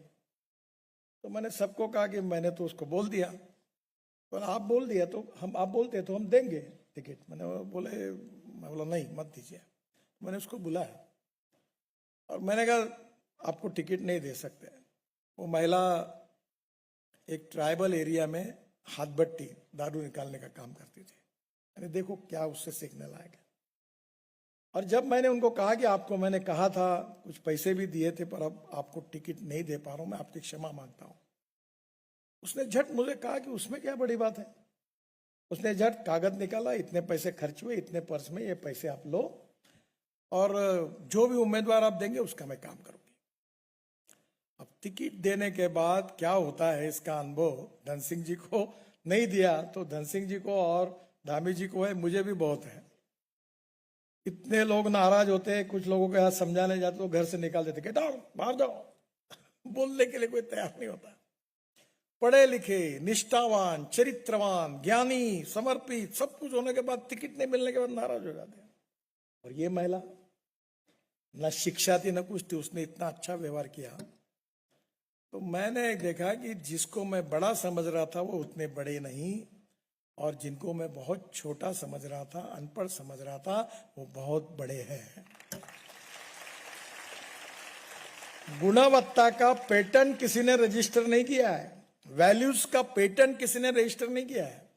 तो मैंने सबको कहा कि मैंने तो उसको बोल दिया, पर आप बोल दिया तो आप बोलते तो हम देंगे टिकट। मैं बोला नहीं मत दीजिए। मैंने उसको बुलाया और मैंने कहा आपको टिकट नहीं दे सकते। वो महिला एक ट्राइबल एरिया में हाथ भट्टी दारू निकालने का काम करती थी। मैंने देखो क्या उससे सीखने लायक है। और जब मैंने उनको कहा कि आपको मैंने कहा था, कुछ पैसे भी दिए थे, पर अब आपको टिकट नहीं दे पा रहा हूं, मैं आपकी क्षमा मांगता हूं, उसने झट मुझे कहा कि उसमें क्या बड़ी बात है। उसने झट कागज निकाला, इतने पैसे खर्च हुए, इतने पर्स में ये पैसे आप लो और जो भी उम्मीदवार आप देंगे उसका मैं काम करूंगी। अब टिकट देने के बाद क्या होता है इसका अनुभव धन सिंह जी को नहीं दिया तो धन सिंह जी को और धामी जी को है, मुझे भी बहुत है। इतने लोग नाराज होते हैं, कुछ लोगों के हाथ समझाने जाते तो घर से निकाल देते, गेट आउट, बाहर जाओ। बोलने के लिए कोई तैयार नहीं होता। पढ़े लिखे, निष्ठावान, चरित्रवान, ज्ञानी, समर्पित, सब कुछ होने के बाद टिकट नहीं मिलने के बाद नाराज हो जाते हैं। और ये महिला न शिक्षा थी न कुछ थी, उसने इतना अच्छा व्यवहार किया। तो मैंने देखा कि जिसको मैं बड़ा समझ रहा था वो उतने बड़े नहीं, और जिनको मैं बहुत छोटा समझ रहा था, अनपढ़ समझ रहा था, वो बहुत बड़े हैं। गुणवत्ता का पेटेंट किसी ने रजिस्टर नहीं किया है, वैल्यूज का पेटेंट किसी ने रजिस्टर नहीं किया है,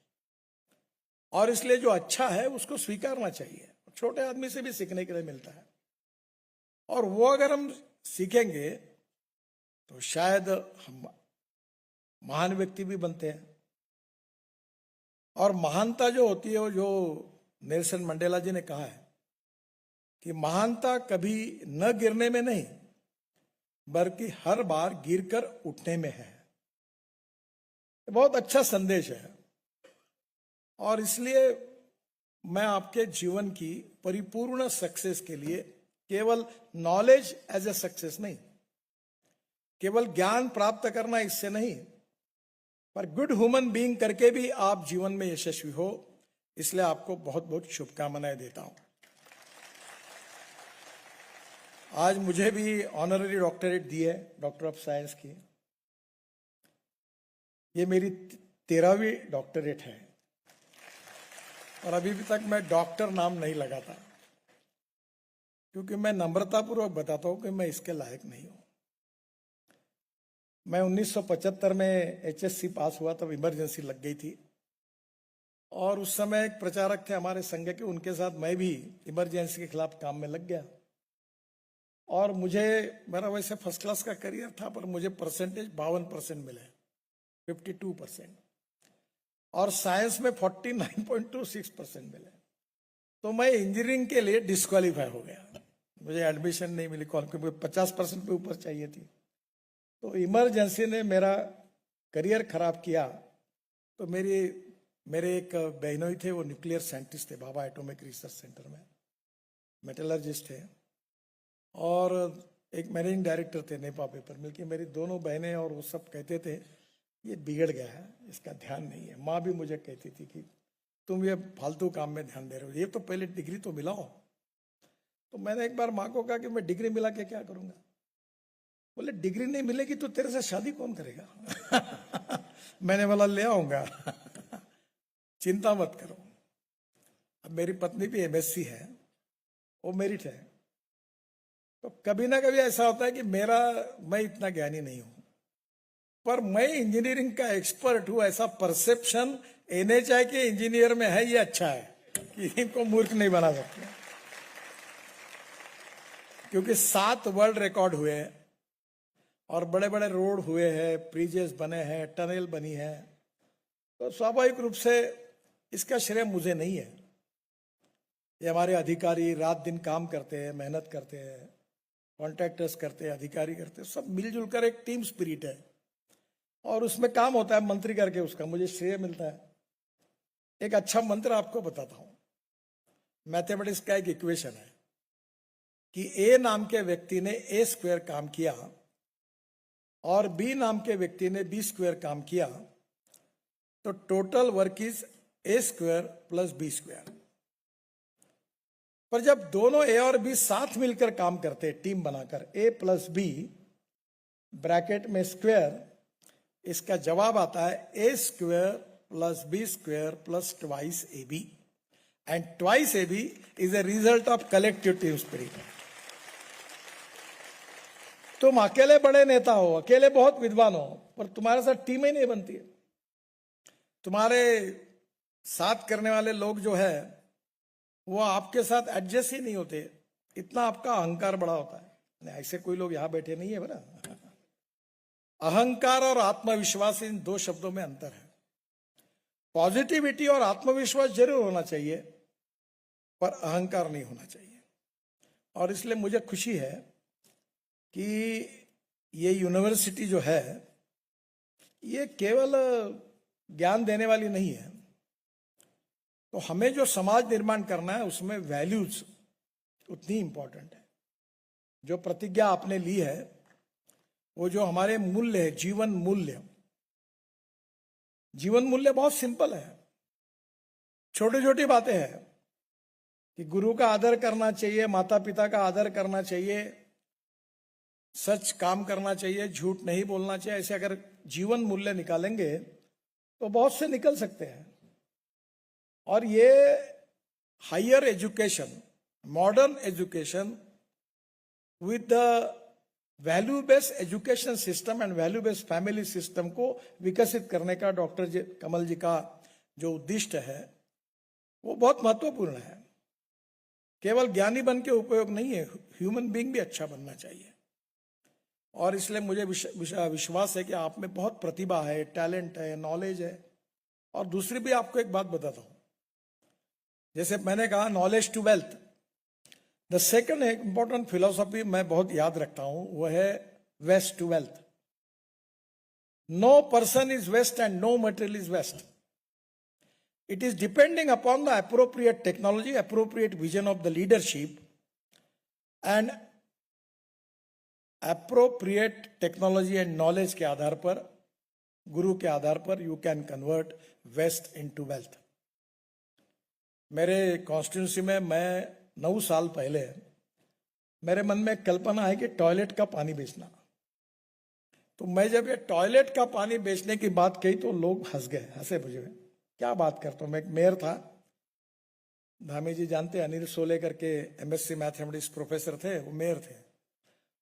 और इसलिए जो अच्छा है उसको स्वीकारना चाहिए। छोटे आदमी से भी सीखने के लिए मिलता है, और वो अगर हम सीखेंगे तो शायद हम महान व्यक्ति भी बनते हैं। और महानता जो होती है, वो जो नेल्सन मंडेला जी ने कहा है कि महानता कभी न गिरने में नहीं बल्कि हर बार गिरकर उठने में है। बहुत अच्छा संदेश है, और इसलिए मैं आपके जीवन की परिपूर्ण सक्सेस के लिए केवल नॉलेज एज ए सक्सेस नहीं, केवल ज्ञान प्राप्त करना इससे नहीं, पर गुड ह्यूमन बीइंग करके भी आप जीवन में यशस्वी हो, इसलिए आपको बहुत बहुत शुभकामनाएं देता हूं। आज मुझे भी ऑनररी डॉक्टरेट दी है, डॉक्टर ऑफ साइंस की। ये मेरी 13वीं डॉक्टरेट है, और अभी भी तक मैं डॉक्टर नाम नहीं लगाता, क्योंकि मैं नम्रतापूर्वक बताता हूं कि मैं इसके लायक नहीं हूं। मैं 1975 में HSC पास हुआ, तब इमरजेंसी लग गई थी, और उस समय एक प्रचारक थे हमारे संघ के, उनके साथ मैं भी इमरजेंसी के खिलाफ काम में लग गया। और मेरा वैसे फर्स्ट क्लास का करियर था, पर मुझे परसेंटेज 52% मिले, 52%, और साइंस में 49.26% मिले। तो मैं इंजीनियरिंग के लिए डिस्क्वालीफाई हो गया, मुझे एडमिशन नहीं मिली, क्योंकि 50% पे ऊपर चाहिए थी। तो इमरजेंसी ने मेरा करियर खराब किया। तो मेरे एक बहनोई थे, वो न्यूक्लियर साइंटिस्ट थे, भाभा एटॉमिक रिसर्च सेंटर में मेटलर्जिस्ट थे, और एक मैनेजिंग डायरेक्टर थे नेपा पेपर मिल की। मेरी दोनों बहनें और वो सब कहते थे ये बिगड़ गया है, इसका ध्यान नहीं है। माँ भी मुझे कहती थी कि तुम ये फालतू काम में ध्यान दे रहे हो, ये तो पहले डिग्री तो मिलाओ। तो मैंने एक बार माँ को कहा कि मैं डिग्री मिला के क्या करूंगा। बोले डिग्री नहीं मिलेगी तो तेरे से शादी कौन करेगा। मैंने बोला ले आऊंगा, चिंता मत करो। अब मेरी पत्नी भी MSc है, वो मेरिट है। तो कभी ना कभी ऐसा होता है कि मैं इतना ज्ञानी नहीं हूं, पर मैं इंजीनियरिंग का एक्सपर्ट हूं, ऐसा परसेप्शन NHI के इंजीनियर में है। ये अच्छा है कि इनको मूर्ख नहीं बना सकते, क्योंकि 7 वर्ल्ड रिकॉर्ड हुए हैं, और बड़े बड़े रोड हुए हैं, ब्रिजेस बने हैं, टनल बनी है। तो स्वाभाविक रूप से इसका श्रेय मुझे नहीं है। ये हमारे अधिकारी रात दिन काम करते हैं, मेहनत करते हैं, कॉन्ट्रैक्टर्स करते हैं, अधिकारी करते हैं, सब मिलजुल कर एक टीम स्पिरिट है, और उसमें काम होता है मंत्री करके, उसका मुझे श्रेय मिलता है। एक अच्छा मंत्र आपको बताता हूं। मैथमेटिक्स का एक इक्वेशन है कि A नाम के व्यक्ति ने A² काम किया और B नाम के व्यक्ति ने B² काम किया, तो total work is A² plus B²। पर जब दोनों A और B साथ मिलकर काम करते हैं, टीम बनाकर, A प्लस B ब्रैकेट में स्क्वायर, इसका जवाब आता है A square plus B square plus twice A B, and twice A B is a result of collective team spirit. तुम अकेले बड़े नेता हो, अकेले बहुत विद्वान हो, पर तुम्हारे साथ टीम ही नहीं बनती है। तुम्हारे साथ करने वाले लोग जो है वो आपके साथ एडजस्ट ही नहीं होते, इतना आपका अहंकार बड़ा होता है। नहीं, ऐसे कोई लोग यहां बैठे नहीं है बना। अहंकार और आत्मविश्वास, इन दो शब्दों में अंतर है। पॉजिटिविटी और आत्मविश्वास जरूर होना चाहिए, पर अहंकार नहीं होना चाहिए। और इसलिए मुझे खुशी है कि ये यूनिवर्सिटी जो है ये केवल ज्ञान देने वाली नहीं है। तो हमें जो समाज निर्माण करना है उसमें वैल्यूज उतनी इंपॉर्टेंट है। जो प्रतिज्ञा आपने ली है, वो जो हमारे मूल्य है, जीवन मूल्य, जीवन मूल्य बहुत सिंपल है, छोटी छोटी बातें हैं कि गुरु का आदर करना चाहिए, माता पिता का आदर करना चाहिए, सच काम करना चाहिए, झूठ नहीं बोलना चाहिए। ऐसे अगर जीवन मूल्य निकालेंगे तो बहुत से निकल सकते हैं। और ये higher education, modern education with the value based education system and value based family system को विकसित करने का डॉक्टर कमल जी का जो उद्दिष्ट है वो बहुत महत्वपूर्ण है। केवल ज्ञानी बन के उपयोग नहीं है, ह्यूमन बीइंग भी अच्छा बनना चाहिए। और इसलिए मुझे विश्वास है कि आप में बहुत प्रतिभा है, टैलेंट है, नॉलेज है। और दूसरी भी आपको एक बात बताता हूं, जैसे मैंने कहा knowledge to wealth, the second important philosophy मैं बहुत याद रखता हूं, वो है waste to wealth. No person is waste and no material is waste. It is depending upon the appropriate technology, appropriate vision of the leadership, and appropriate technology and knowledge के आधार पर, गुरु के आधार पर you can convert waste into wealth. मेरे constituency में मैं 9 साल पहले मेरे मन में कल्पना है कि टॉयलेट का पानी बेचना। तो मैं जब ये टॉयलेट का पानी बेचने की बात कही तो लोग हंस गए, हंसे बुझे, क्या बात करता हूं। मैं एक मेयर था, धामी जी जानते हैं, अनिल सोले करके एमएससी मैथमेटिक्स प्रोफेसर थे, वो मेयर थे।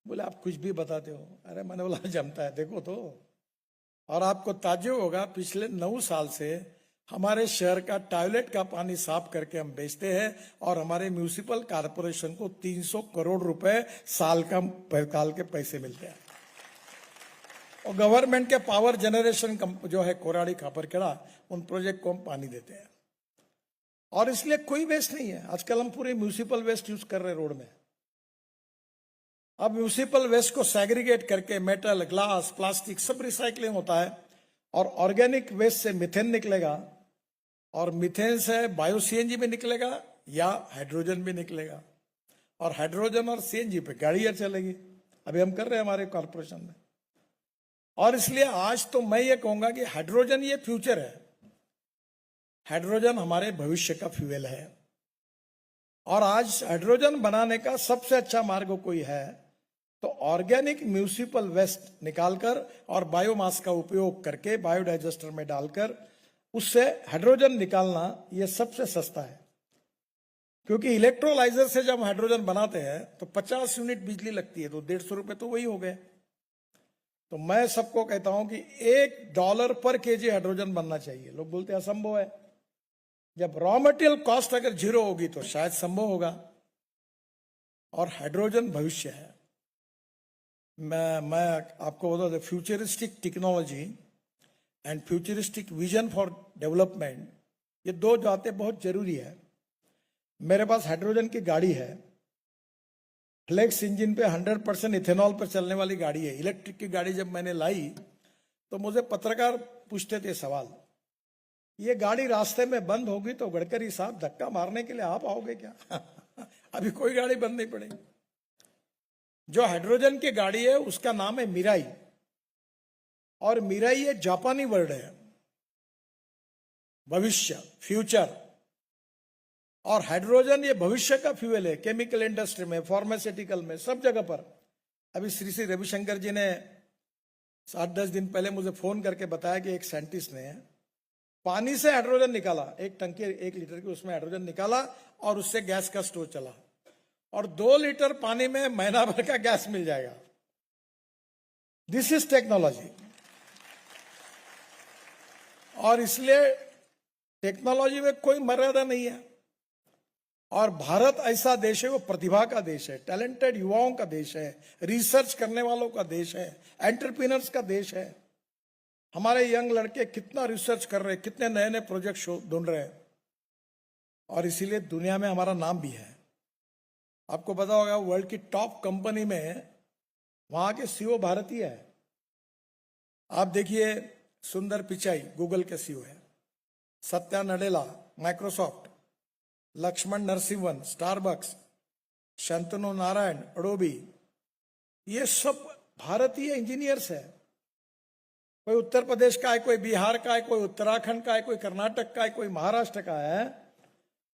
बोले आप कुछ भी बताते हो। अरे मैंने बोला जमता है, देखो तो। और आपको ताज्जुब होगा, पिछले 9 साल से हमारे शहर का टॉयलेट का पानी साफ करके हम बेचते हैं और हमारे म्यूनिसिपल कॉर्पोरेशन को 300 करोड़ रुपए साल के पैसे मिलते हैं। और गवर्नमेंट के पावर जनरेशन जो है कोराड़ी खापरखेड़ा, उन प्रोजेक्ट को हम पानी देते हैं। और इसलिए कोई वेस्ट नहीं है। आजकल हम पूरे म्यूनिसिपल वेस्ट यूज कर रहे हैं रोड में। अब म्यूनिसिपल वेस्ट को सेग्रीगेट करके मेटल, ग्लास, प्लास्टिक सब रिसाइकलिंग होता है और ऑर्गेनिक वेस्ट से मिथेन निकलेगा और मिथेन से बायो सीएनजी भी निकलेगा या हाइड्रोजन भी निकलेगा। और हाइड्रोजन और सीएनजी पे गाड़ियां चलेगी। अभी हम कर रहे हैं हमारे कॉर्पोरेशन में। और इसलिए आज तो मैं ये कहूंगा कि हाइड्रोजन ये फ्यूचर है। हाइड्रोजन हमारे भविष्य का फ्यूल है। और आज हाइड्रोजन बनाने का सबसे अच्छा मार्ग कोई है तो ऑर्गेनिक म्यूनिसिपल वेस्ट निकालकर और बायोमास का उपयोग करके बायोडाइजेस्टर में डालकर उससे हाइड्रोजन निकालना ये सबसे सस्ता है। क्योंकि इलेक्ट्रोलाइजर से जब हाइड्रोजन बनाते हैं तो 50 यूनिट बिजली लगती है, तो 150 रुपए तो वही हो गए। तो मैं सबको कहता हूं कि $1 पर केजी हाइड्रोजन बनना चाहिए। लोग बोलते हैं असंभव है। जब रॉ मटेरियल कॉस्ट अगर 0 होगी तो शायद संभव होगा। और हाइड्रोजन भविष्य है। मैं आपको बता दूं, futuristic technology and futuristic vision for development, ये दो बातें बहुत जरूरी है। मेरे पास हाइड्रोजन की गाड़ी है, फ्लेक्स इंजन पे 100% इथेनॉल पर चलने वाली गाड़ी है। इलेक्ट्रिक की गाड़ी जब मैंने लाई तो मुझे पत्रकार पूछते थे सवाल, ये गाड़ी रास्ते में बंद होगी तो गडकरी साहब धक्का मारने के लिए आप आओगे क्या? अभी कोई गाड़ी बंद नहीं पड़ेगी। जो हाइड्रोजन की गाड़ी है उसका नाम है मिराई। और मिराई ये जापानी वर्ड है, भविष्य, फ्यूचर। और हाइड्रोजन ये भविष्य का फ्यूल है। केमिकल इंडस्ट्री में, फार्मास्यूटिकल में, सब जगह पर। अभी श्री रविशंकर जी ने 7-10 दिन पहले मुझे फोन करके बताया कि एक साइंटिस्ट ने पानी से हाइड्रोजन निकाला, एक टंकी 1 लीटर की, उसमें हाइड्रोजन निकाला और उससे गैस का स्टोव चला, और 2 लीटर पानी में महीना भर का गैस मिल जाएगा। This is technology. और इसलिए टेक्नोलॉजी में कोई मर्यादा नहीं है। और भारत ऐसा देश है, वो प्रतिभा का देश है, टैलेंटेड युवाओं का देश है, रिसर्च करने वालों का देश है, एंटरप्रेन्योर्स का देश है। हमारे यंग लड़के कितना रिसर्च कर रहे हैं, कितने नए नए प्रोजेक्ट ढूंढ रहे हैं, और इसीलिए दुनिया में हमारा नाम भी है। आपको पता होगा वर्ल्ड की टॉप कंपनी में वहां के सीईओ भारतीय है। आप देखिए सुंदर पिचाई गूगल के सीईओ है, Satya Nadella Microsoft, Laxman Narasimhan Starbucks, Shantanu Narayen Adobe, ये सब भारतीय इंजीनियर्स है। कोई उत्तर प्रदेश का है, कोई बिहार का है, कोई उत्तराखंड का है, कोई कर्नाटक का है, कोई महाराष्ट्र का है,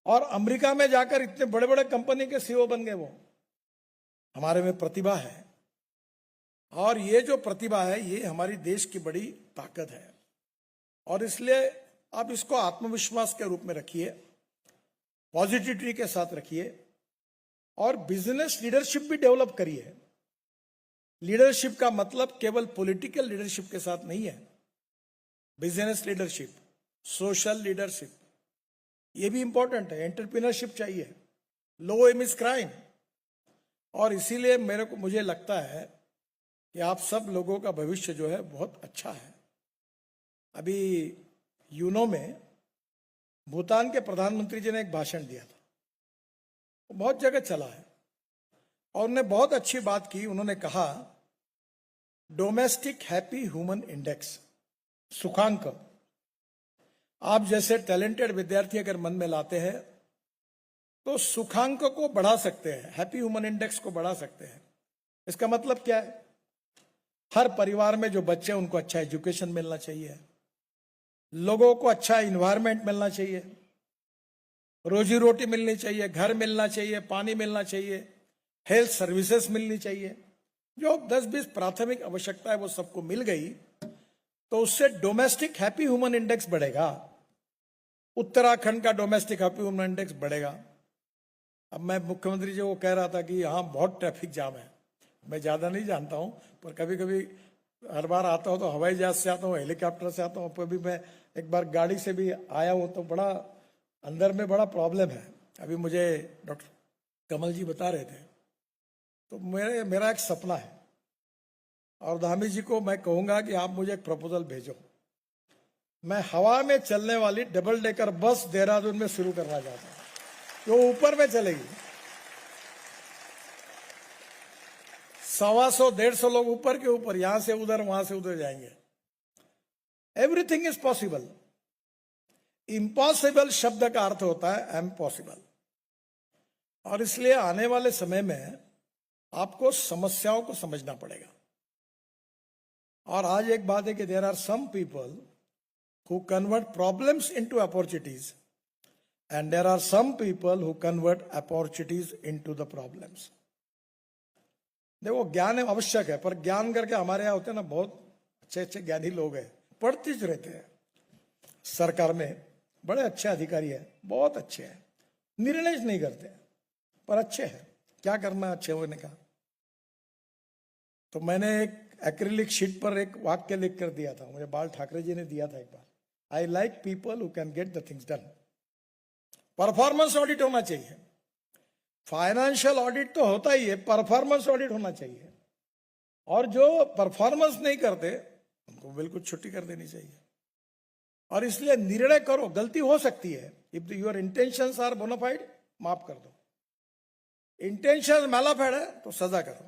और अमेरिका में जाकर इतने बड़े बड़े कंपनी के सीईओ बन गए वो। हमारे में प्रतिभा है, और ये जो प्रतिभा है ये हमारी देश की बड़ी ताकत है। और इसलिए आप इसको आत्मविश्वास के रूप में रखिए, पॉजिटिविटी के साथ रखिए, और बिजनेस लीडरशिप भी डेवलप करिए। लीडरशिप का मतलब केवल पॉलिटिकल लीडरशिप के साथ नहीं है, बिजनेस लीडरशिप, सोशल लीडरशिप, ये भी इंपॉर्टेंट है। एंटरप्रेन्योरशिप चाहिए, लो एम इज क्राइम। और इसीलिए मुझे लगता है कि आप सब लोगों का भविष्य जो है बहुत अच्छा है। अभी यूनो में भूटान के प्रधानमंत्री जी ने एक भाषण दिया था, वो बहुत जगह चला है, और उन्होंने बहुत अच्छी बात की। उन्होंने कहा डोमेस्टिक हैप्पी ह्यूमन इंडेक्स, सुखांक, आप जैसे टैलेंटेड विद्यार्थी अगर मन में लाते हैं तो सुखांक को बढ़ा सकते हैं, हैप्पी ह्यूमन इंडेक्स को बढ़ा सकते हैं। इसका मतलब क्या है? हर परिवार में जो बच्चे हैं उनको अच्छा एजुकेशन मिलना चाहिए, लोगों को अच्छा इन्वायरमेंट मिलना चाहिए, रोजी रोटी मिलनी चाहिए, घर मिलना चाहिए, पानी मिलना चाहिए, हेल्थ सर्विसेज मिलनी चाहिए। जो 10-20 प्राथमिक आवश्यकता है वो सबको मिल गई तो उससे डोमेस्टिक हैप्पी ह्यूमन इंडेक्स बढ़ेगा, उत्तराखंड का डोमेस्टिक हैप्पी ह्यूमन इंडेक्स बढ़ेगा। अब मैं मुख्यमंत्री जी को कह रहा था कि यहाँ बहुत ट्रैफिक जाम है, मैं ज्यादा नहीं जानता हूं, पर कभी कभी हर बार आता हूं तो हवाई जहाज से आता हूं, हेलीकॉप्टर से आता हूं, कभी मैं एक बार गाड़ी से भी आया हूं तो बड़ा अंदर में बड़ा प्रॉब्लम है। अभी मुझे डॉक्टर कमल जी बता रहे थे, तो मेरा एक सपना है, और धामी जी को मैं कहूंगा कि आप मुझे एक प्रपोजल भेजो। मैं हवा में चलने वाली डबल डेकर बस देहरादून में शुरू करना चाहता हूं, जो ऊपर में चलेगी। 125-150 लोग ऊपर के ऊपर, यहां से उधर वहां से उधर जाएंगे। Everything is possible. इम्पॉसिबल शब्द का अर्थ होता है इम्पॉसिबल। और इसलिए आने वाले समय में आपको समस्याओं को समझना पड़ेगा। और आज एक बात है कि there are some people who convert problems into opportunities, and there are some people who convert opportunities into the problems. देखो ज्ञान आवश्यक है, पर ज्ञान करके हमारे यहाँ होते हैं ना बहुत अच्छे अच्छे ज्ञानी लोग हैं, पढ़ते ही रहते हैं, सरकार में बड़े अच्छे अधिकारी है, बहुत अच्छे हैं, निर्णय नहीं करते पर अच्छे हैं। क्या करना है अच्छे होने का? तो मैंने एक एक्रिलिक शीट पर एक वाक्य लिख कर दिया था, मुझे बाल ठाकरे जी ने दिया था एक बार, I like people who can get the things done. Performance audit होना चाहिए, फाइनेंशियल ऑडिट तो होता ही है, परफॉर्मेंस ऑडिट होना चाहिए। और जो परफॉर्मेंस नहीं करते उनको बिल्कुल छुट्टी कर देनी चाहिए। और इसलिए निर्णय करो, गलती हो सकती है, if your intentions are bona fide माफ कर दो, इंटेंशन मैलाफाइड है तो सजा करो।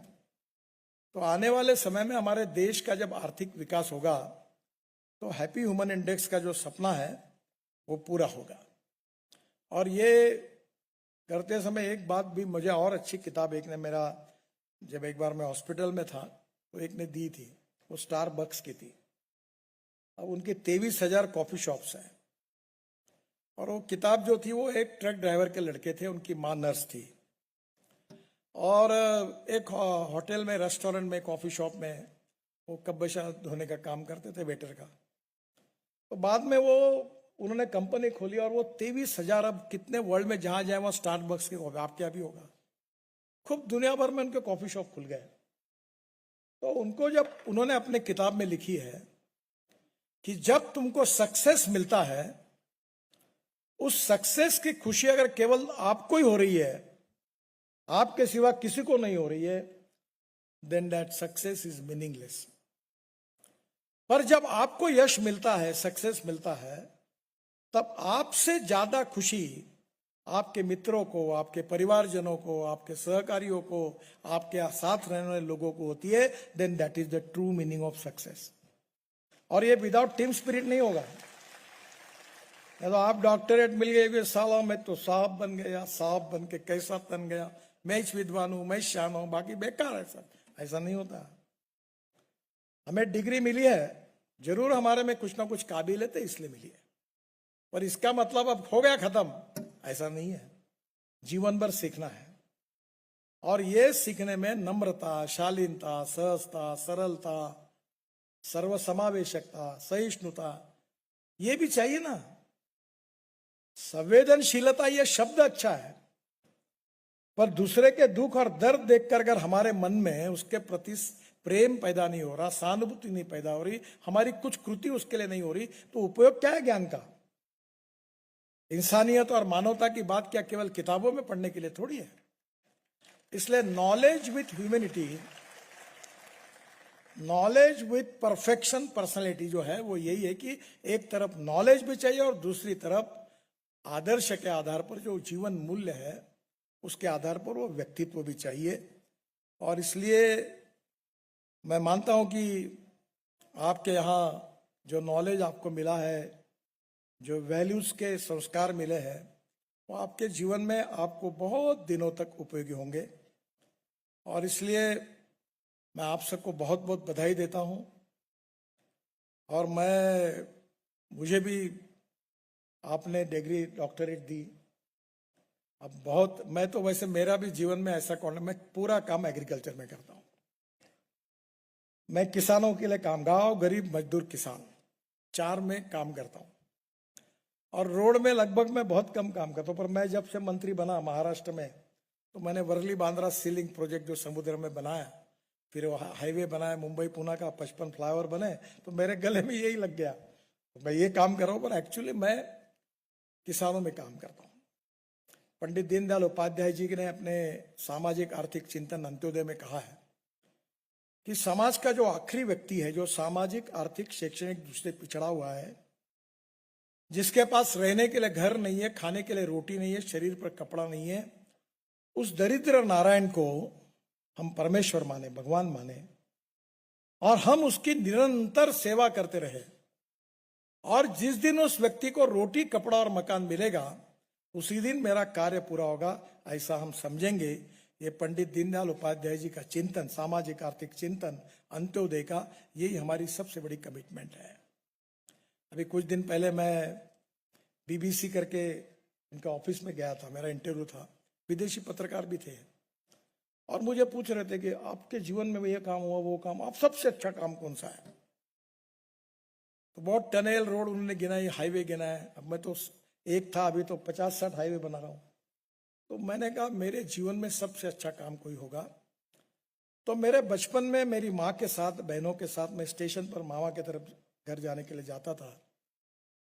तो आने वाले समय में हमारे देश का जब आर्थिक विकास होगा तो हैप्पी ह्यूमन इंडेक्स का जो सपना है वो पूरा होगा। और ये करते समय एक बात भी, मुझे और अच्छी किताब एक ने मेरा, जब एक बार मैं हॉस्पिटल में था तो एक ने दी थी, वो स्टारबक्स की थी। अब उनके 23,000 कॉफी शॉप्स हैं, और वो किताब जो थी वो एक ट्रक ड्राइवर के लड़के थे, उनकी माँ नर्स थी, और एक होटल में, रेस्टोरेंट में, कॉफी शॉप में वो कब्बशा धोने का काम करते थे, वेटर का। तो बाद में वो उन्होंने कंपनी खोली और वो 23,000, अब कितने वर्ल्ड में जहां जाए वहां स्टारबक्स के होगा, आपके यहाँ भी होगा, खूब दुनिया भर में उनके कॉफी शॉप खुल गए। तो उनको जब उन्होंने अपने किताब में लिखी है कि जब तुमको सक्सेस मिलता है, उस सक्सेस की खुशी अगर केवल आपको ही हो रही है, आपके सिवा किसी को नहीं हो रही है, then that success is meaningless. पर जब आपको यश मिलता है, सक्सेस मिलता है, तब आपसे ज्यादा खुशी आपके मित्रों को, आपके परिवारजनों को, आपके सहकारियों को, आपके साथ रहने वाले लोगों को होती है। Then that is the true meaning of success. और ये विदाउट टीम स्पिरिट नहीं होगा। तो आप डॉक्टरेट मिल गए, साला मैं तो साहब बन गया, साहब बन के कैसा तन गया, मैं विद्वान हूं, मैं शान हूं, बाकी बेकार है सब, ऐसा नहीं होता। हमें डिग्री मिली है, जरूर हमारे में कुछ ना कुछ काबिलियत है इसलिए मिली है, पर इसका मतलब अब हो गया खत्म, ऐसा नहीं है। जीवन भर सीखना है। और ये सीखने में नम्रता, शालीनता, सहजता, सरलता, सर्वसमावेशकता, सहिष्णुता, ये भी चाहिए ना। संवेदनशीलता, ये शब्द अच्छा है, पर दूसरे के दुख और दर्द देखकर अगर हमारे मन में उसके प्रति प्रेम पैदा नहीं हो रहा, सहानुभूति नहीं पैदा हो रही, हमारी कुछ कृति उसके लिए नहीं हो रही, तो उपयोग क्या है ज्ञान का? इंसानियत और मानवता की बात क्या केवल किताबों में पढ़ने के लिए थोड़ी है। इसलिए knowledge with humanity, knowledge with perfection personality जो है वो यही है कि एक तरफ नॉलेज भी चाहिए और दूसरी तरफ आदर्श के आधार पर जो जीवन मूल्य है उसके आधार पर वो व्यक्तित्व भी चाहिए। और इसलिए मैं मानता हूं कि आपके यहाँ जो नॉलेज आपको मिला है, जो वैल्यूज के संस्कार मिले हैं, वो आपके जीवन में आपको बहुत दिनों तक उपयोगी होंगे। और इसलिए मैं आप सबको बहुत बहुत बधाई देता हूं। और मुझे भी आपने डिग्री डॉक्टरेट दी। अब बहुत, मैं तो वैसे मेरा भी जीवन में ऐसा कौन, मैं पूरा काम एग्रीकल्चर में करता हूं। मैं किसानों के लिए काम, गांव गरीब मजदूर किसान, 4 में काम करता हूं। और रोड में लगभग मैं बहुत कम काम करता हूं। पर मैं जब से मंत्री बना महाराष्ट्र में, तो मैंने वर्ली बांद्रा सीलिंग प्रोजेक्ट जो समुद्र में बनाया, फिर वो हाईवे बनाया, मुंबई पुणे का 55 फ्लाईओवर बने, तो मेरे गले में यही लग गया, तो मैं ये काम कर रहा हूं। पर एक्चुअली मैं किसानों में काम करता हूं। पंडित दीनदयाल उपाध्याय जी ने अपने सामाजिक आर्थिक चिंतन अंत्योदय में कहा है कि समाज का जो आखिरी व्यक्ति है, जो सामाजिक आर्थिक शैक्षणिक दृष्टि से पिछड़ा हुआ है, जिसके पास रहने के लिए घर नहीं है, खाने के लिए रोटी नहीं है, शरीर पर कपड़ा नहीं है, उस दरिद्र नारायण को हम परमेश्वर माने, भगवान माने, और हम उसकी निरंतर सेवा करते रहे। और जिस दिन उस व्यक्ति को रोटी, कपड़ा और मकान मिलेगा, उसी दिन मेरा कार्य पूरा होगा, ऐसा हम समझेंगे। ये पंडित दीनदयाल उपाध्याय जी का चिंतन, सामाजिक आर्थिक चिंतन, अंत्योदय का, यही हमारी सबसे बड़ी कमिटमेंट है। अभी कुछ दिन पहले मैं बीबीसी करके इनका ऑफिस में गया था, मेरा इंटरव्यू था, विदेशी पत्रकार भी थे, और मुझे पूछ रहे थे कि आपके जीवन में ये काम हुआ, वो काम, आप सबसे अच्छा काम कौन सा है? तो बहुत टनल रोड उन्होंने गिनाई, हाईवे गिनाए। अब मैं तो एक था, अभी तो 50-60 हाईवे बना रहा हूं। तो मैंने कहा मेरे जीवन में सबसे अच्छा काम कोई होगा तो मेरे बचपन में मेरी माँ के साथ, बहनों के साथ मैं स्टेशन पर मामा की तरफ घर जाने के लिए जाता था,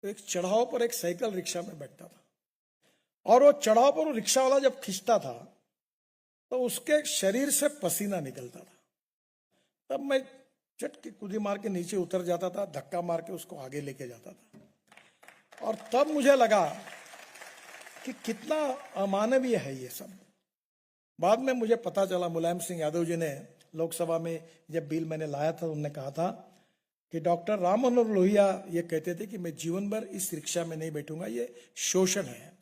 तो एक चढ़ाव पर एक साइकिल रिक्शा में बैठता था, और वो चढ़ाव पर वो रिक्शा वाला जब खींचता था तो उसके शरीर से पसीना निकलता था। तब मैं चट की कूदी मार के नीचे उतर जाता था, धक्का मार के उसको आगे लेके जाता था। और तब मुझे लगा कि कितना अमानवीय है ये सब। बाद में मुझे पता चला, मुलायम सिंह यादव जी ने लोकसभा में जब बिल मैंने लाया था, उन्होंने कहा था कि डॉक्टर राम मनोहर लोहिया ये कहते थे कि मैं जीवन भर इस रिक्शा में नहीं बैठूंगा, ये शोषण है।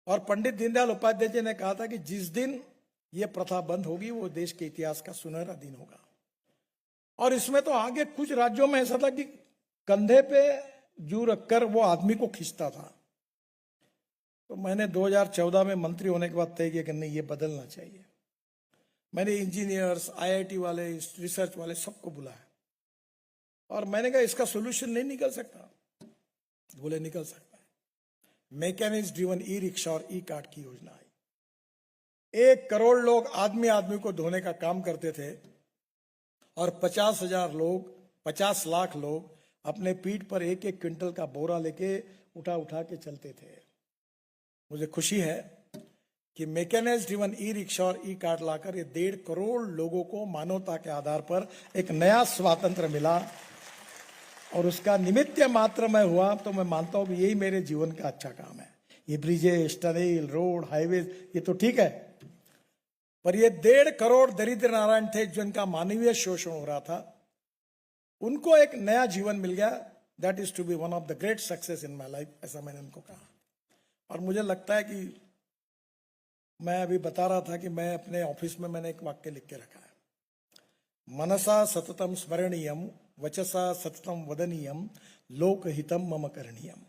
और पंडित दीनदयाल उपाध्याय जी ने कहा था कि जिस दिन ये प्रथा बंद होगी वो देश के इतिहास का सुनहरा दिन होगा। और इसमें तो आगे कुछ राज्यों में ऐसा था कि कंधे पे जू रखकर वो आदमी को खींचता था। तो मैंने 2014 में मंत्री होने के बाद तय किया कि नहीं, ये बदलना चाहिए। मैंने इंजीनियर्स, आईआईटी वाले, रिसर्च वाले सबको बुलाया और मैंने कहा इसका सोल्यूशन नहीं निकल सकता? बोले निकल सकता है। मैकेनिक्स ड्रिवन ई रिक्शा और ई कार्ट की योजना आई। 1 करोड़ लोग आदमी आदमी को ढोने का काम करते थे और 50,000 लोग, 50 लाख लोग अपने पीठ पर 1-1 क्विंटल का बोरा लेके उठा उठा के चलते थे। मुझे खुशी है कि मैकेनिक्स ड्रिवन ई रिक्शा और ई कार्ट लाकर ये 1.5 करोड़ लोगों को मानवता के आधार पर एक नया स्वातंत्र मिला और उसका निमित्त मात्र मैं हुआ तो मैं मानता हूं कि यही मेरे जीवन का अच्छा काम है। ये ब्रिजेस, टनल, रोड, हाईवे ये तो ठीक है, पर ये 1.5 करोड़ दरिद्र नारायण थे जिनका मानवीय शोषण हो रहा था, उनको एक नया जीवन मिल गया। That is to be one of the great success in my life, ऐसा मैंने उनको कहा। और मुझे लगता है कि मैं अभी बता रहा था कि मैं अपने ऑफिस में मैंने एक वाक्य लिख के रखा है, मनसा सततम स्मरणीयम वचसा सततम वदनीयम लोकहितम मम करणीयम।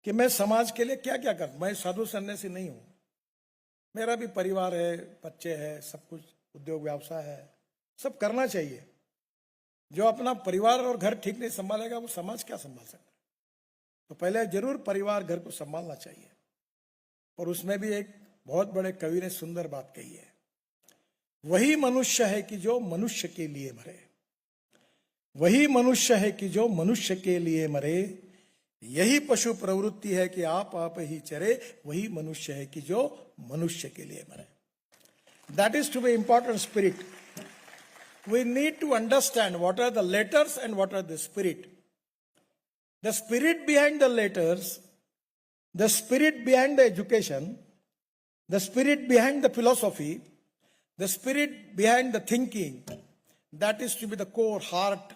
कि मैं समाज के लिए क्या क्या करूं। मैं साधु सन्यासी नहीं हूं, मेरा भी परिवार है, बच्चे हैं, सब कुछ, उद्योग व्यवसाय है, सब करना चाहिए। जो अपना परिवार और घर ठीक नहीं संभालेगा वो समाज क्या संभाल सकता है? तो पहले जरूर परिवार घर को संभालना चाहिए। और उसमें भी एक बहुत बड़े कवि ने सुंदर बात कही है, वही मनुष्य है कि जो मनुष्य के लिए मरे, वही मनुष्य है कि जो मनुष्य के लिए मरे, यही पशु प्रवृत्ति है कि आप ही चरे, वही मनुष्य है कि जो मनुष्य के लिए मरे। That is to be important spirit. We need to understand what are the letters and what are the spirit. The spirit behind the letters, the spirit behind the education, the spirit behind the philosophy, the spirit behind the thinking, that is to be the core heart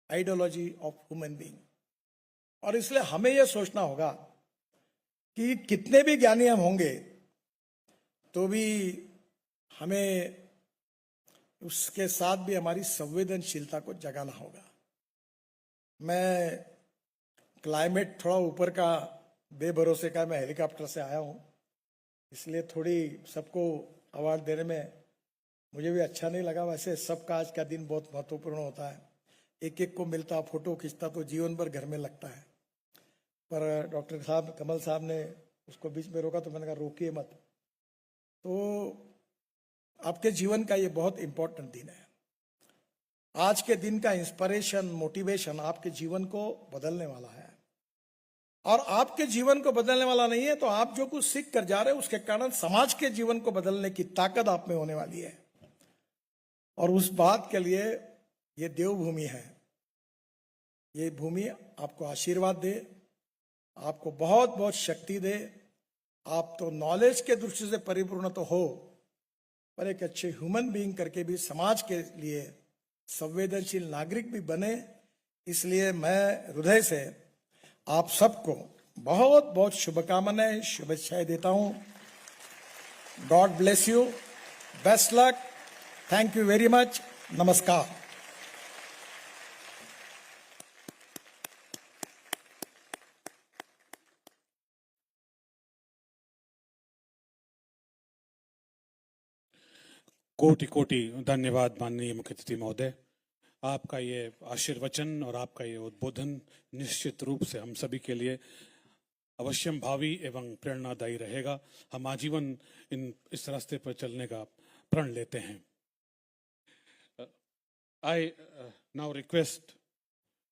ideology of human being. और इसलिए हमें यह सोचना होगा कि कितने भी ज्ञानी हम होंगे तो भी हमें उसके साथ भी हमारी संवेदनशीलता को जगाना होगा। मैं क्लाइमेट थोड़ा ऊपर का बेभरोसे का, मैं हेलीकॉप्टर से आया हूँ, इसलिए थोड़ी सबको अवार्ड देने में मुझे भी अच्छा नहीं लगा। वैसे सबका आज का दिन बहुत महत्वपूर्ण होता है, एक एक को मिलता, फोटो खींचता तो जीवन भर घर में लगता है। पर डॉक्टर साहब, कमल साहब ने उसको बीच में रोका तो मैंने कहा रोकिए मत। तो आपके जीवन का ये बहुत इंपॉर्टेंट दिन है। आज के दिन का इंस्पिरेशन, मोटिवेशन आपके जीवन को बदलने वाला है। और आपके जीवन को बदलने वाला नहीं है तो आप जो कुछ सीख कर जा रहे हैं उसके कारण समाज के जीवन को बदलने की ताकत आप में होने वाली है। और उस बात के लिए ये देवभूमि है। ये भूमि आपको आशीर्वाद दे, आपको बहुत बहुत शक्ति दे। आप तो नॉलेज के दृष्टि से परिपूर्ण तो हो, पर एक अच्छे ह्यूमन बीइंग करके भी समाज के लिए संवेदनशील नागरिक भी बने। इसलिए मैं हृदय से आप सबको बहुत बहुत शुभकामनाएं, शुभेच्छाएं देता हूं। God bless you, best luck, thank you very much, नमस्कार। कोटि कोटि धन्यवाद माननीय मुख्य अतिथि महोदय। आपका ये आशीर्वचन और आपका ये उद्बोधन निश्चित रूप से हम सभी के लिए अवश्यम भावी एवं प्रेरणादायी रहेगा। हम आजीवन इस रास्ते पर चलने का प्रण लेते हैं। I now request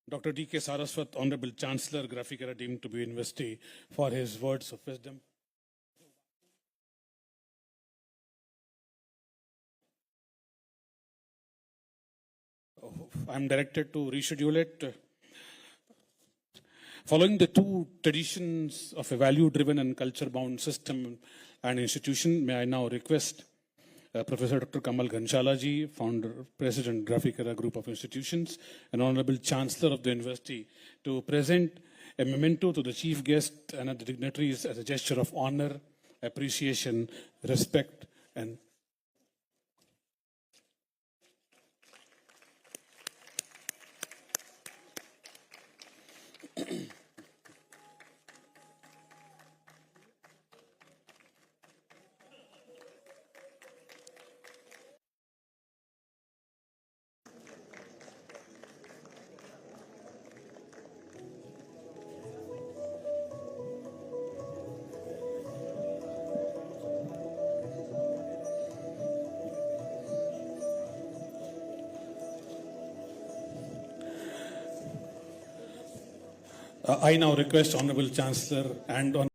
Dr. D.K. Saraswat, Honorable Chancellor, Graphic Era deemed to be University, for his words of wisdom. I'm directed to reschedule it. Following the two traditions of a value-driven and culture-bound system and institution, may I now request Professor Dr. Kamal Ghanshala ji, Founder, President, Graphic Era Group of Institutions, and Honorable Chancellor of the University, to present a memento to the Chief Guest and the dignitaries as a gesture of honor, appreciation, respect, and I now request Honorable Chancellor and